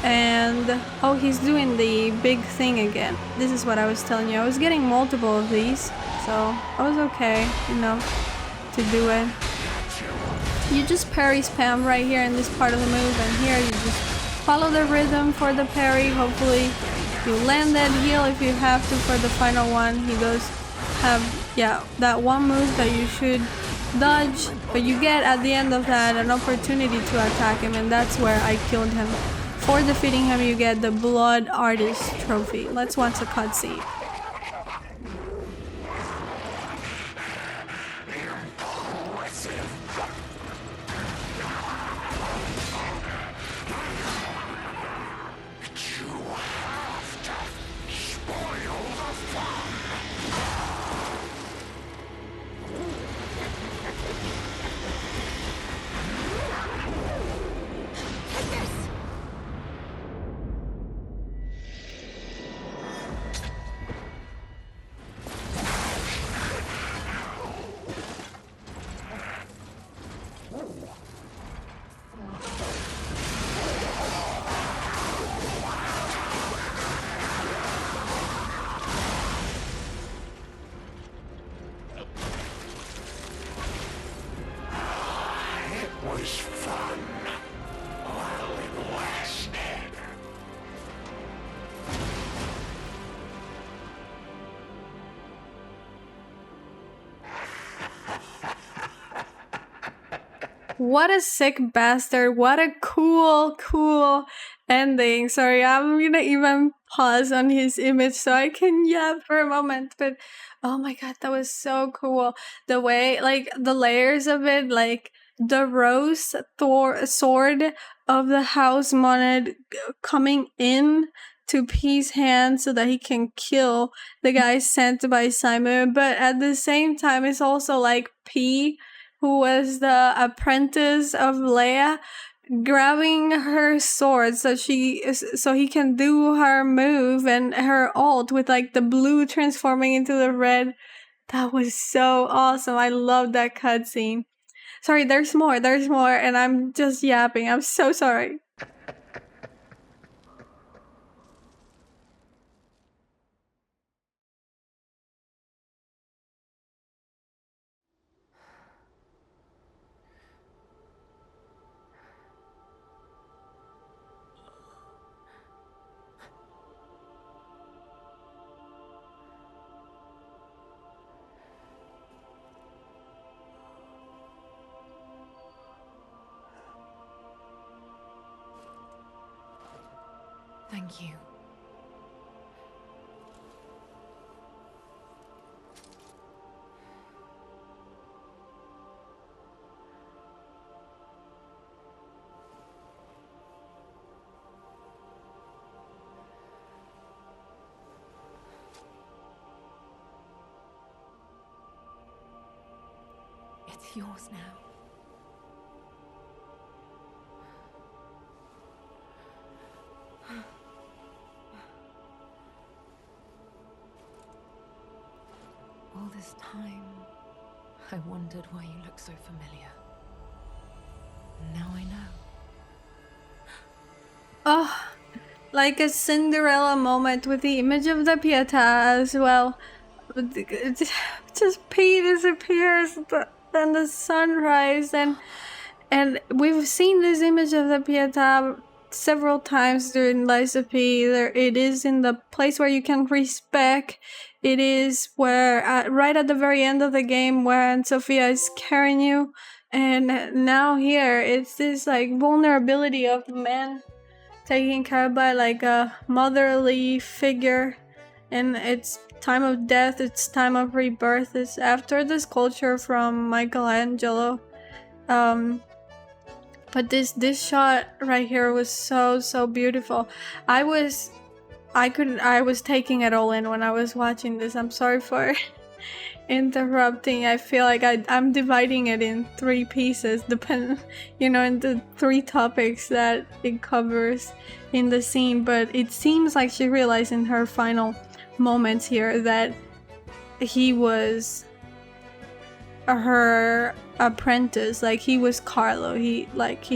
And oh, he's doing the big thing again. This is what I was telling you. I was getting multiple of these, so I was okay, you know, to do it. You just parry spam right here in this part of the move, and here you just follow the rhythm for the parry. Hopefully you land that heal if you have to for the final one. He does have, yeah, that one move that you should dodge, but you get at the end of that an opportunity to attack him, and that's where I killed him. For defeating him, you get the Blood Artist trophy. Let's watch the cutscene. what a sick bastard. What a cool ending. Sorry, I'm gonna even pause on his image so I can yap for a moment. But oh my god, that was so cool. The way, like, the layers of it, like the rose sword of the house Monet coming in to P's hand so that he can kill the guy sent by Simon. But at the same time, it's also like P, who was the apprentice of Leia, grabbing her sword so he can do her move and her ult with like the blue transforming into the red. That was so awesome. I love that cutscene. Sorry, there's more, and I'm just yapping. I'm so sorry. Thank you. It's yours now. All this time, I wondered why you look so familiar. Now I know. Oh, like a Cinderella moment with the image of the Pietà as well. Just P disappears, then the sunrise, and we've seen this image of the Pietà several times during Lies of P. It is in the place where you can respec. It is where right at the very end of the game when Sophia is carrying you, and now here it's this like vulnerability of men taken care by like a motherly figure, and it's time of death, it's time of rebirth. It's after the sculpture from Michelangelo. But this shot right here was so beautiful. I was taking it all in when I was watching this. I'm sorry for interrupting. I feel like I'm dividing it in 3 pieces, into 3 topics that it covers in the scene. But it seems like she realized in her final moments here that he was her apprentice. Like, he was Carlo. He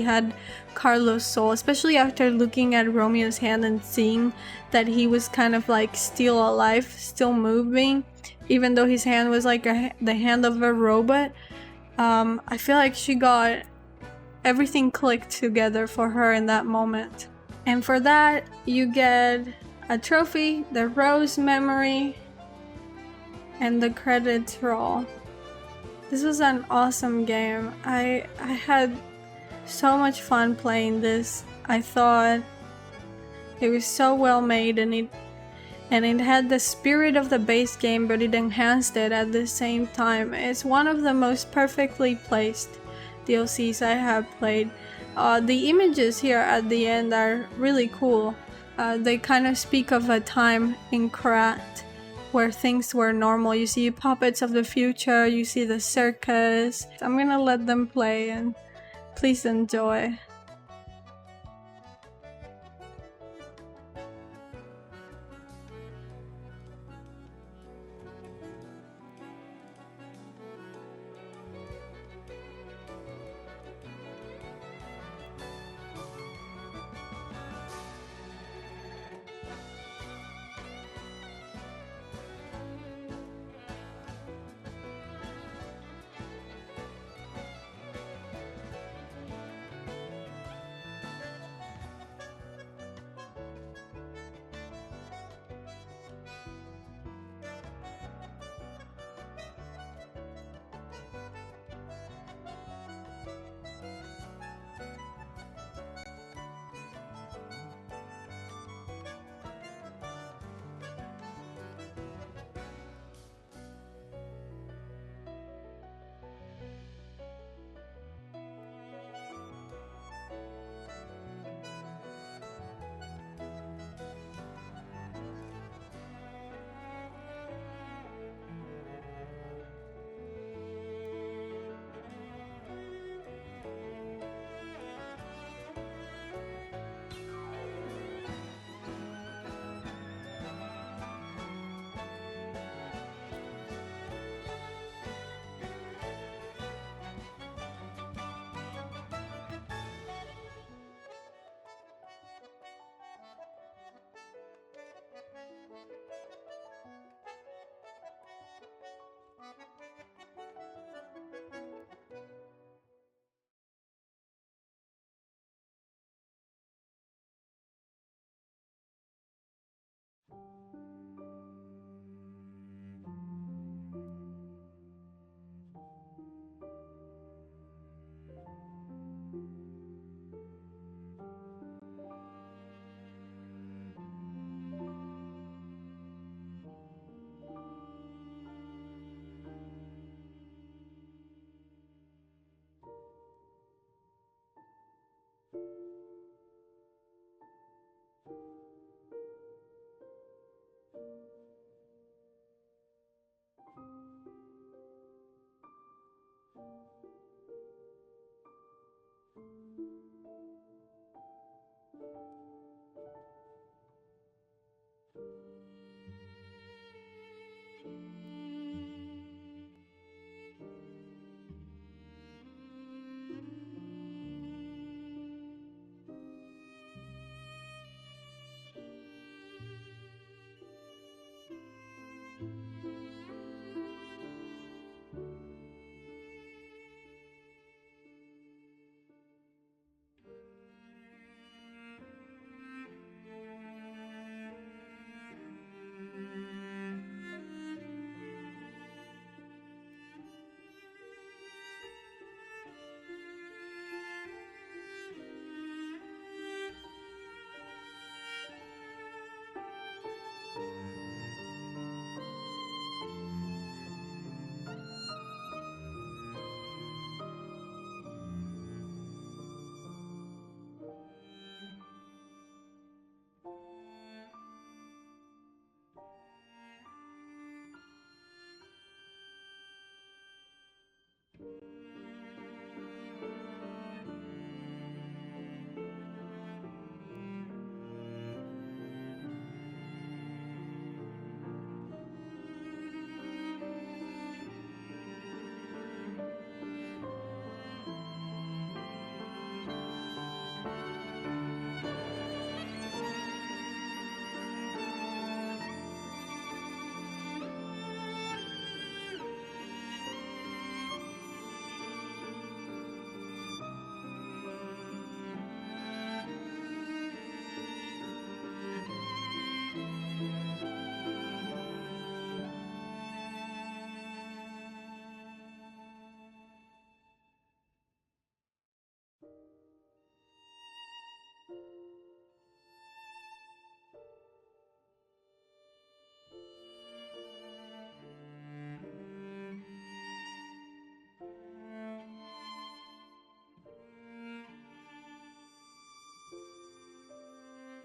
had Carlo's soul, especially after looking at Romeo's hand and seeing that he was kind of like still alive, still moving, even though his hand was like the hand of a robot. I feel like she got everything clicked together for her in that moment. And for that, you get a trophy, the rose memory, and the credits roll. This was an awesome game. I had so much fun playing this. I thought it was so well made, and it had the spirit of the base game, but it enhanced it at the same time. It's one of the most perfectly placed DLCs I have played. The images here at the end are really cool. They kind of speak of a time in Krat where things were normal. You see puppets of the future, you see the circus. I'm gonna let them play, and please enjoy.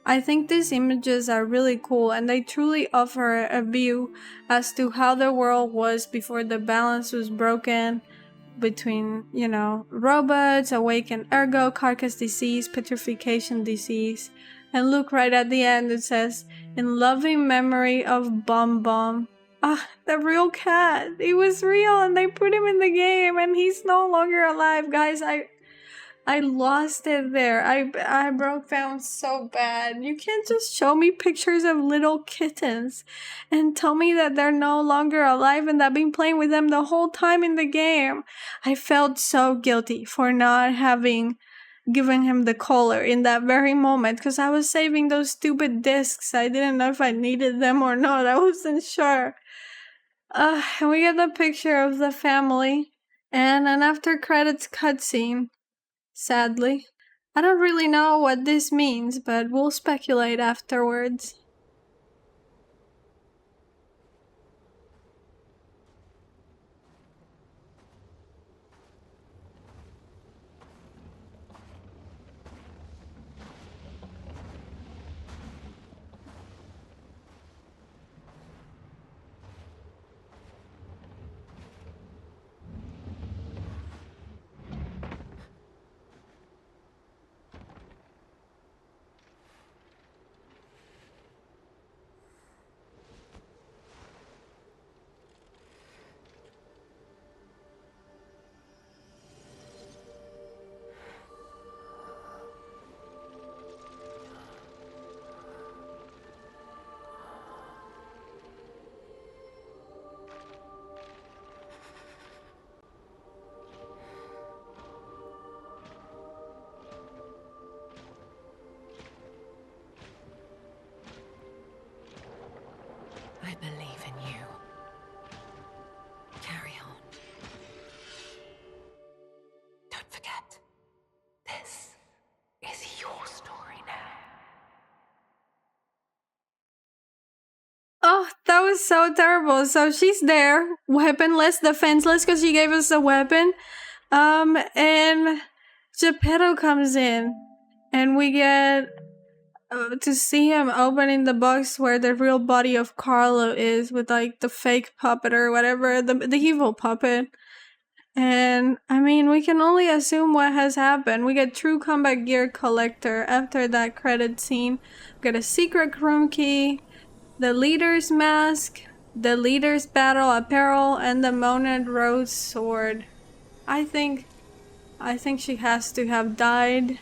I think these images are really cool and they truly offer a view as to how the world was before the balance was broken between, robots, awakened ergo, carcass disease, petrification disease. And look, right at the end it says, in loving memory of Bum Bum. Ah, the real cat. He was real and they put him in the game and he's no longer alive. Guys, I lost it there. I broke down so bad. You can't just show me pictures of little kittens and tell me that they're no longer alive and that I've been playing with them the whole time in the game. I felt so guilty for not having given him the collar in that very moment because I was saving those stupid discs. I didn't know if I needed them or not. I wasn't sure. And we get the picture of the family and an after credits cutscene. Sadly. I don't really know what this means, but we'll speculate afterwards. I believe in you. Carry on. Don't forget, this is your story now. Oh, that was so terrible. So she's there, weaponless, defenseless, because she gave us a weapon. And Geppetto comes in, and we get to see him opening the box where the real body of Carlo is, with like the fake puppet or whatever, the evil puppet. And I mean, we can only assume what has happened. We get True Combat Gear Collector after that credit scene. We get a secret room key, the leader's mask, the leader's battle apparel, and the Monad Rose sword. I think she has to have died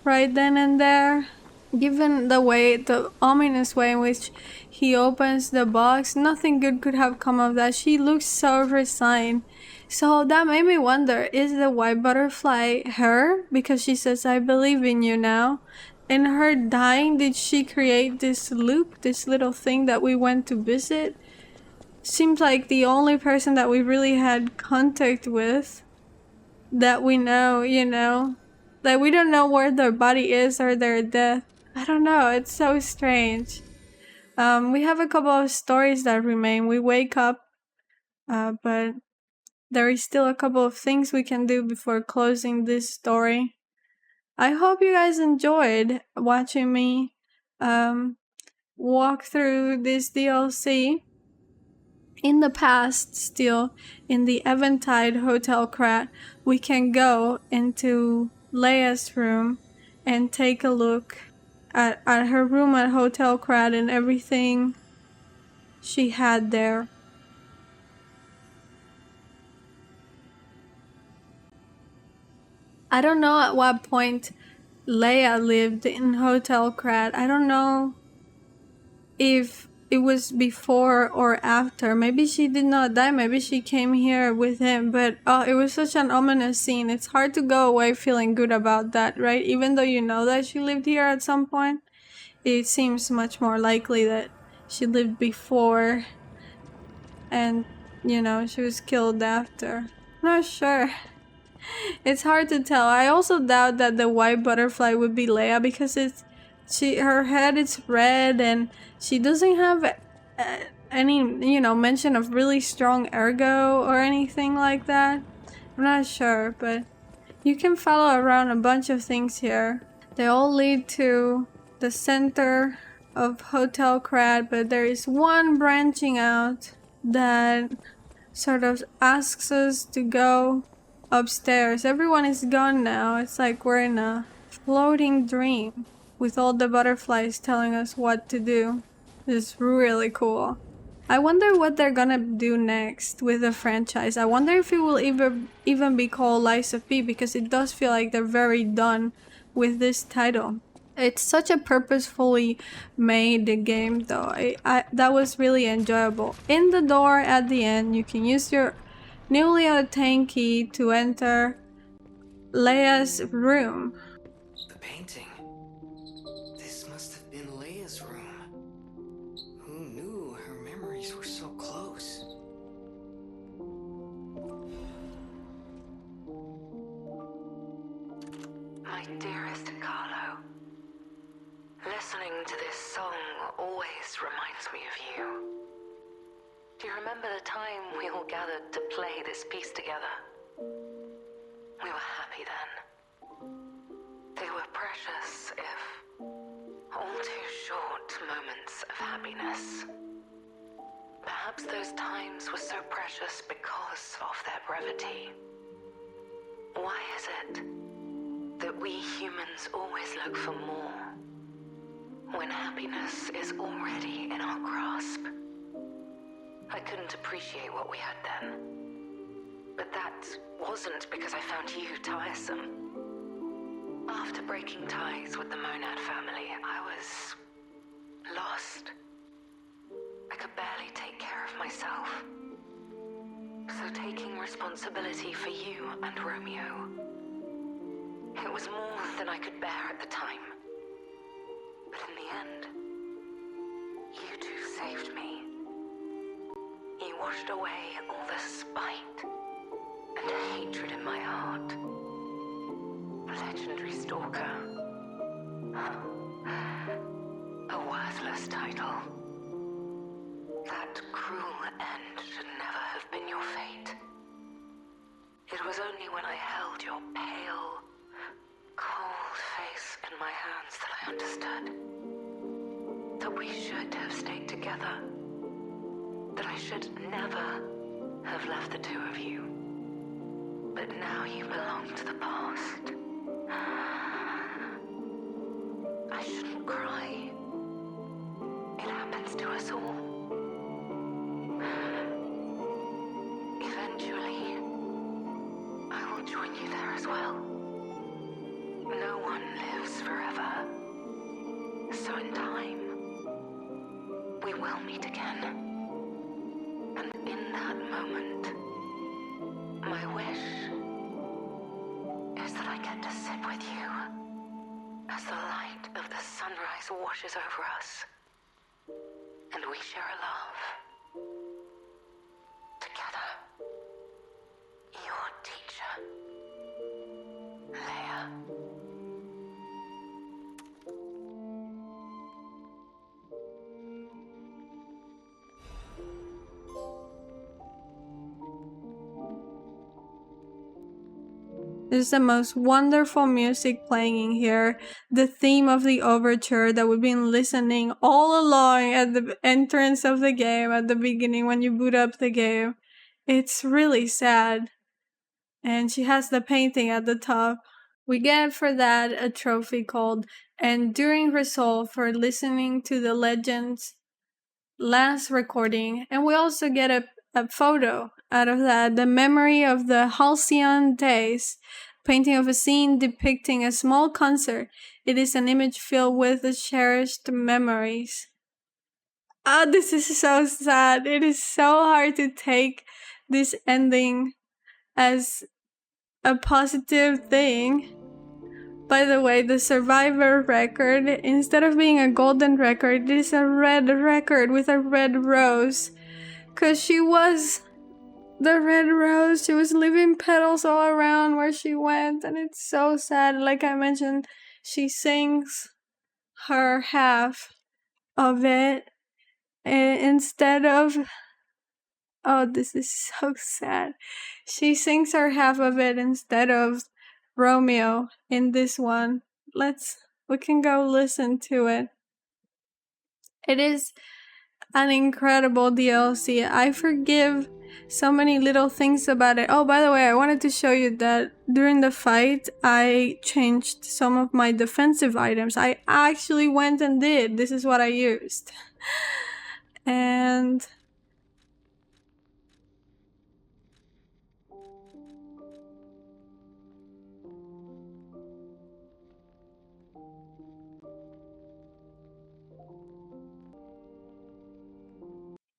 right then and there. Given the ominous way in which he opens the box, nothing good could have come of that. She looks so resigned. So that made me wonder, is the white butterfly her? Because she says, I believe in you now. In her dying, did she create this loop, this little thing that we went to visit? Seems like the only person that we really had contact with that we know, that we don't know where their body is or their death. I don't know, it's so strange. We have a couple of stories that remain. We wake up, but there is still a couple of things we can do before closing this story. I hope you guys enjoyed watching me walk through this DLC. In the past, still, in the Eventide Hotel Krat, we can go into Leia's room and take a look at her room at Hotel Krat and everything she had there. I don't know at what point Leia lived in Hotel Krat. I don't know if it was before or after. Maybe she did not die. Maybe she came here with him. But it was such an ominous scene. It's hard to go away feeling good about that, right? Even though you know that she lived here at some point, it seems much more likely that she lived before and, she was killed after. Not sure. It's hard to tell. I also doubt that the white butterfly would be Leia because her head is red and she doesn't have any mention of really strong ergo or anything like that. I'm not sure, but you can follow around a bunch of things here. They all lead to the center of Hotel Crad, but there is one branching out that sort of asks us to go upstairs. Everyone is gone now. It's like we're in a floating dream with all the butterflies telling us what to do. It's really cool. I wonder what they're gonna do next with the franchise. I wonder if it will even be called Lies of P, because it does feel like they're very done with this title. It's such a purposefully made game though. That was really enjoyable. In the door at the end, you can use your newly obtained key to enter Leia's room. The painting. This must have been Leia's room. Who knew her memories were so close? My dearest Carlo, listening to this song always reminds me of you. Do you remember the time we all gathered to play this piece together? We were happy then. They were precious, if all too short moments of happiness. Perhaps those times were so precious because of their brevity. Why is it that we humans always look for more when happiness is already in our grasp? I couldn't appreciate what we had then, but that wasn't because I found you tiresome. After breaking ties with the Monad family, I was lost. I could barely take care of myself. So taking responsibility for you and Romeo, it was more than I could bear at the time. But in the end, you two saved me. You washed away all the spite and hatred in my heart. Legendary Stalker. A worthless title. That cruel end should never have been your fate. It was only when I held your pale, cold face in my hands that I understood that we should have stayed together. That I should never have left the two of you. But now you belong to the past. I shouldn't cry. It happens to us all. Eventually, I will join you there as well. No one lives forever. So in time, we will meet again. And in that moment, my wish is that I get to sit with you as the light of the sunrise washes over us, and we share a love together. Your teacher, Leia. There's the most wonderful music playing in here. The theme of the overture that we've been listening all along at the entrance of the game, at the beginning when you boot up the game. It's really sad. And she has the painting at the top. We get for that a trophy called Enduring Resolve for listening to the Legend's last recording. And we also get a photo out of that, the memory of the halcyon days, painting of a scene depicting a small concert. It is an image filled with the cherished memories. Oh, this is so sad. It is so hard to take this ending as a positive thing. By the way, the Survivor record, instead of being a golden record, it is a red record with a red rose. Because she was the red rose. She was leaving petals all around where she went. And it's so sad. Like I mentioned, she sings her half of it instead of... Oh, this is so sad. She sings her half of it instead of Romeo in this one. Let's We can go listen to it. It is an incredible DLC. I forgive so many little things about it. Oh, by the way, I wanted to show you that during the fight, I changed some of my defensive items. I actually went and did. This is what I used. And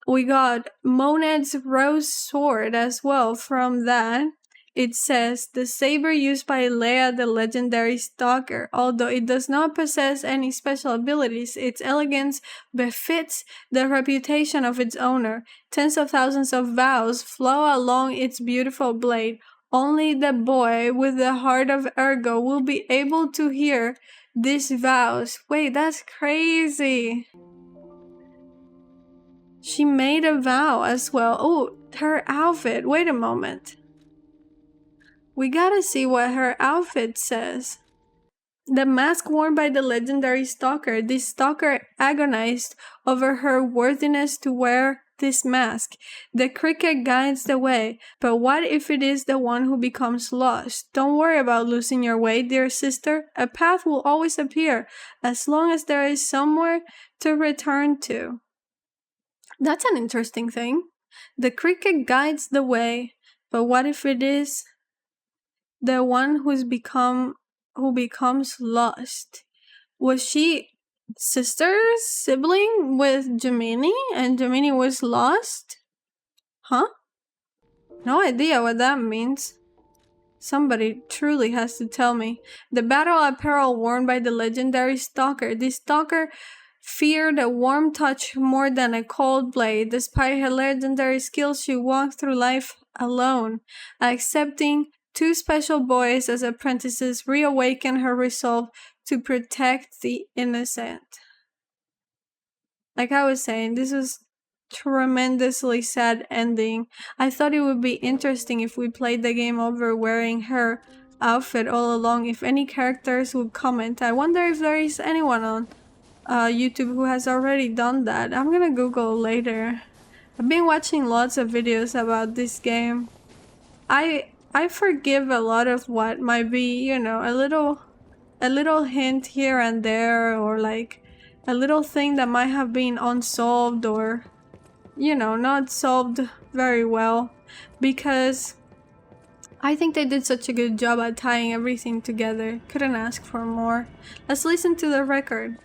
we got Monad's Rose Sword as well from that. It says, the saber used by Leia the Legendary Stalker. Although it does not possess any special abilities, its elegance befits the reputation of its owner. Tens of thousands of vows flow along its beautiful blade. Only the boy with the heart of Ergo will be able to hear these vows. Wait, that's crazy. She made a vow as well. Oh, her outfit. Wait a moment. We gotta see what her outfit says. The mask worn by the legendary stalker. This stalker agonized over her worthiness to wear this mask. The cricket guides the way, but what if it is the one who becomes lost? Don't worry about losing your way, dear sister. A path will always appear, as long as there is somewhere to return to. That's an interesting thing. The cricket guides the way, but what if it is the one who becomes lost? Was she sibling with Gemini, and Gemini was lost? Huh? No idea what that means. Somebody truly has to tell me. The battle apparel worn by the legendary stalker. This stalker feared a warm touch more than a cold blade. Despite her legendary skills, she walked through life alone. Accepting two special boys as apprentices reawakened her resolve to protect the innocent. Like I was saying, this was tremendously sad ending. I thought it would be interesting if we played the game over wearing her outfit all along, if any characters would comment. I wonder if there is anyone on YouTube who has already done that. I'm gonna Google later. I've been watching lots of videos about this game. I forgive a lot of what might be, you know, a little hint here and there, or like a little thing that might have been unsolved, or, you know, not solved very well, because I think they did such a good job at tying everything together. Couldn't ask for more. Let's listen to the record.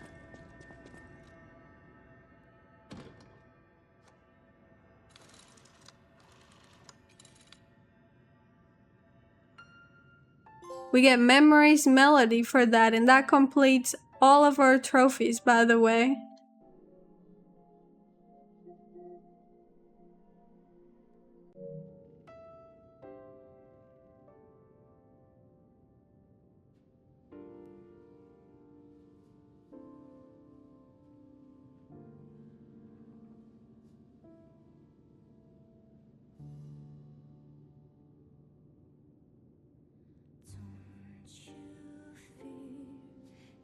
We get Memories Melody for that, and that completes all of our trophies, by the way.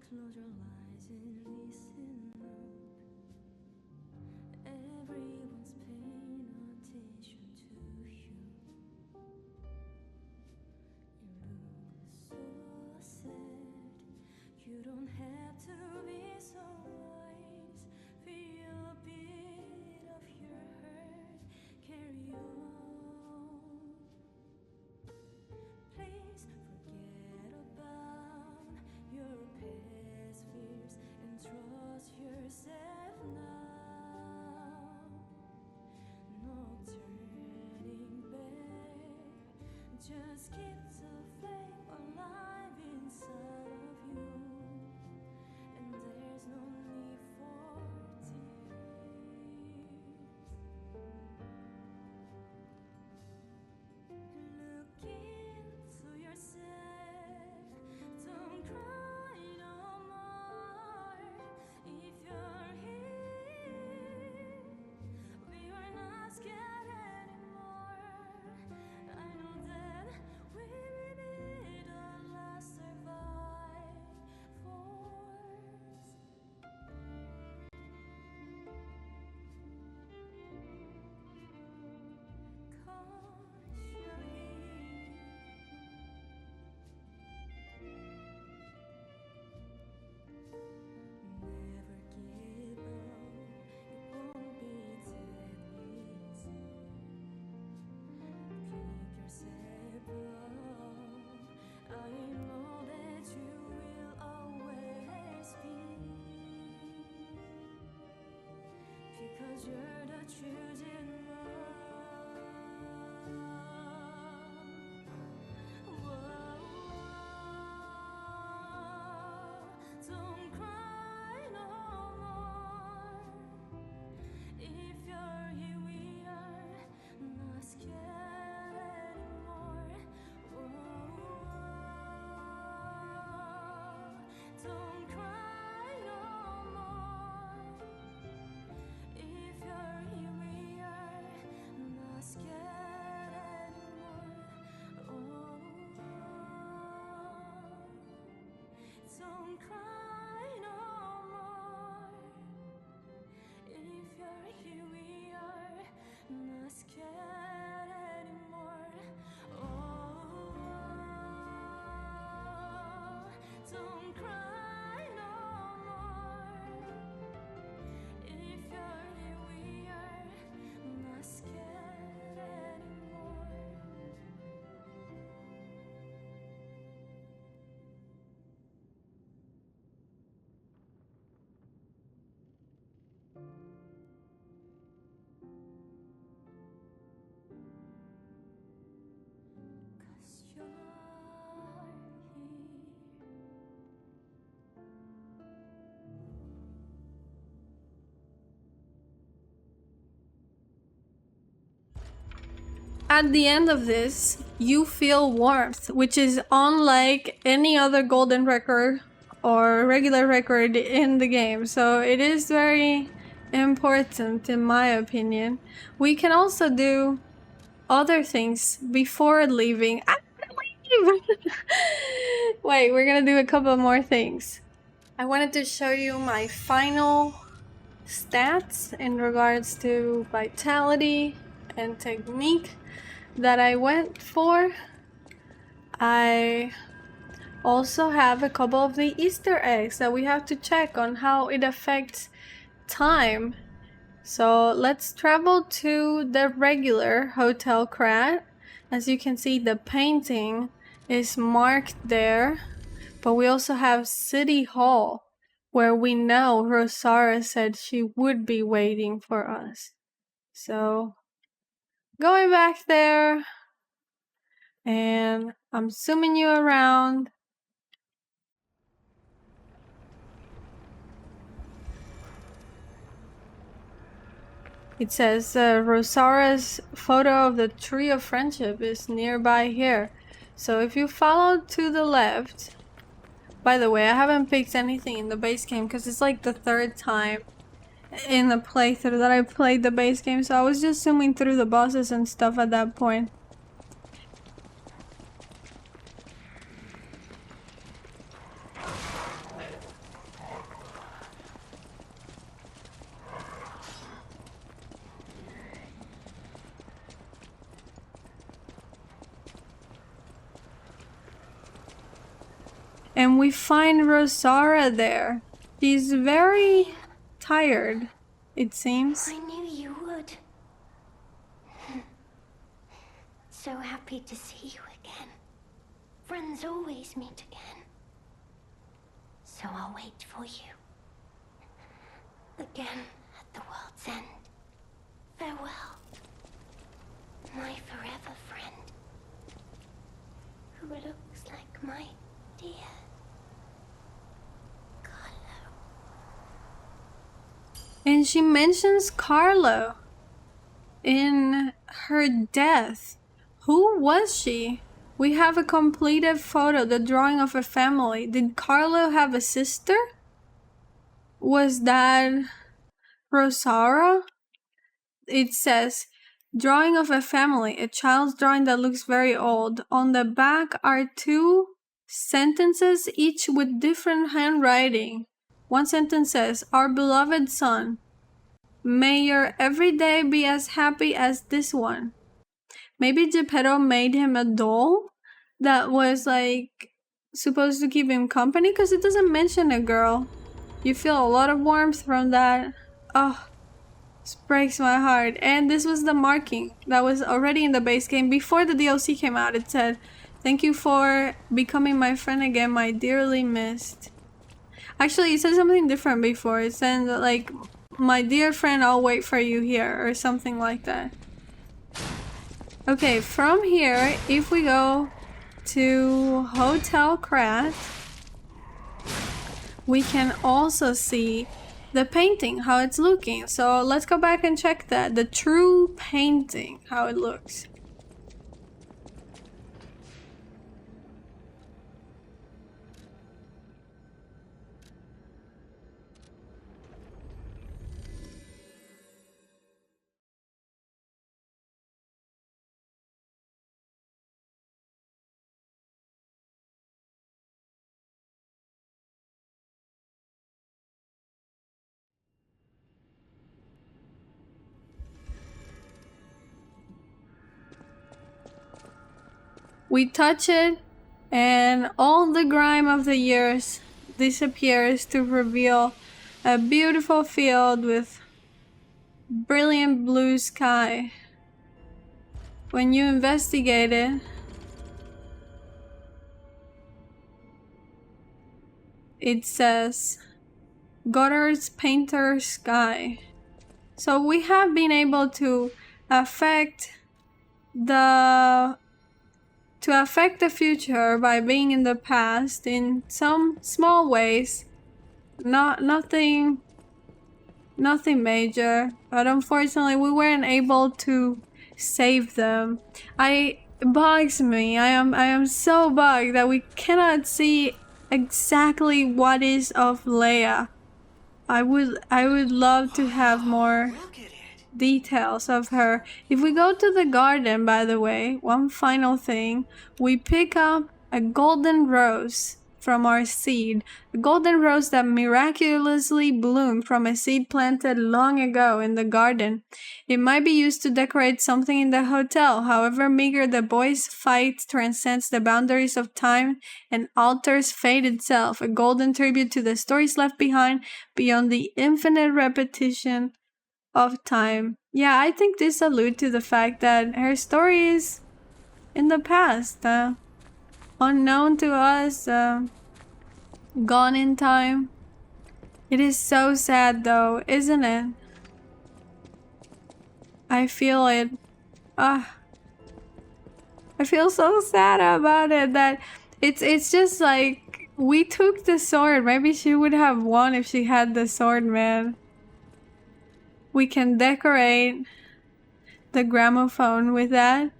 Close your eyes and listen up. Everyone's paying attention to you. You look so sad. You don't have to be so wise. Feel a bit of your hurt. Carry on. Please forget about your past fears and trust yourself now. No turning back. Just keep the flame alive inside of you. And there's no need for tears. Look into yourself. Don't cry no more. If you're here, we are not scared anymore. I know that we will be Don't cry no more. If you're here, we are not scared anymore. Oh, don't cry no more. If you're here, we are not scared anymore. Cause you're here. At the end of this, you feel warmth, which is unlike any other golden record or regular record in the game. So it is very important in my opinion. We can also do other things before leaving. I wanna leave! Wait, we're gonna do a couple more things. I wanted to show you my final stats in regards to vitality and technique that I went for. I also have a couple of the Easter eggs that we have to check on how it affects time. So let's travel to the regular Hotel Krat. As you can see, the painting is marked there, but we also have City Hall, where we know Rosara said she would be waiting for us. So going back there, and I'm zooming you around. It says Rosara's photo of the Tree of Friendship is nearby here. So if you follow to the left, by the way, I haven't picked anything in the base game because it's like the third time in the playthrough that I played the base game, so I was just zooming through the bosses and stuff at that point. And we find Rosara there. She's very tired, it seems. I knew you would. So happy to see you again. Friends always meet again. So I'll wait for you. Again at the world's end. Farewell. My forever friend. Who looks like my dear Carlo. And she mentions Carlo in her death. Who was she? We have a completed photo, the drawing of a family. Did Carlo have a sister? Was that Rosara? It says, drawing of a family, a child's drawing that looks very old. On the back are two sentences, each with different handwriting. One sentence says, our beloved son, may your every day be as happy as this one. Maybe Geppetto made him a doll that was like supposed to keep him company, because it doesn't mention a girl. You feel a lot of warmth from that. Oh, this breaks my heart. And this was the marking that was already in the base game before the DLC came out. It said, thank you for becoming my friend again, my dearly missed. Actually, it said something different before. It said like, my dear friend, I'll wait for you here, or something like that. Okay, from here, if we go to Hotel Krat, we can also see the painting, how it's looking. So let's go back and check that. The true painting, how it looks. We touch it, and all the grime of the years disappears to reveal a beautiful field with brilliant blue sky. When you investigate it, it says Goddard's Painter Sky. So we have been able to affect the future by being in the past in some small ways. Nothing major, but unfortunately we weren't able to save them. It bugs me. I am so bugged that we cannot see exactly what is of Leia. I would love to have more Look at it. details of her. If we go to the garden, by the way, one final thing, we pick up a golden rose from our seed. A golden rose that miraculously bloomed from a seed planted long ago in the garden. It might be used to decorate something in the hotel. However meager the boys' fight transcends the boundaries of time and alters fate itself. A golden tribute to the stories left behind beyond the infinite repetition of time. Yeah, I think this alludes to the fact that her story is in the past, unknown to us, gone in time. It is so sad though, isn't it? I feel it. I feel so sad about it that it's just like we took the sword. Maybe she would have won if she had the sword, man. We can decorate the gramophone with that.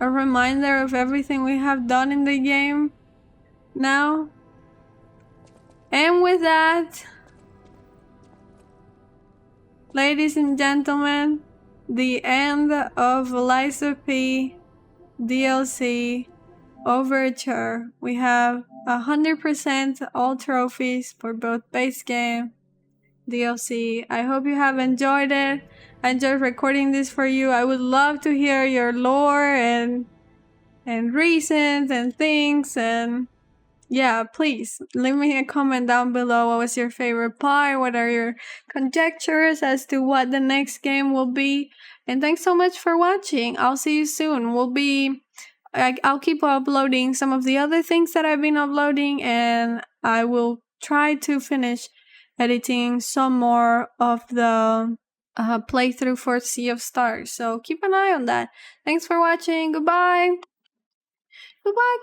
A reminder of everything we have done in the game now. And with that, ladies and gentlemen, the end of Liza P DLC Overture. We have 100% all trophies for both base game, DLC. I hope you have enjoyed it. I enjoyed recording this for you. I would love to hear your lore and reasons and things, and yeah, please leave me a comment down below. What was your favorite part? What are your conjectures as to what the next game will be? And thanks so much for watching. I'll see you soon. I'll keep uploading some of the other things that I've been uploading, and I will try to finish editing some more of the playthrough for Sea of Stars. So keep an eye on that. Thanks for watching. Goodbye. Goodbye.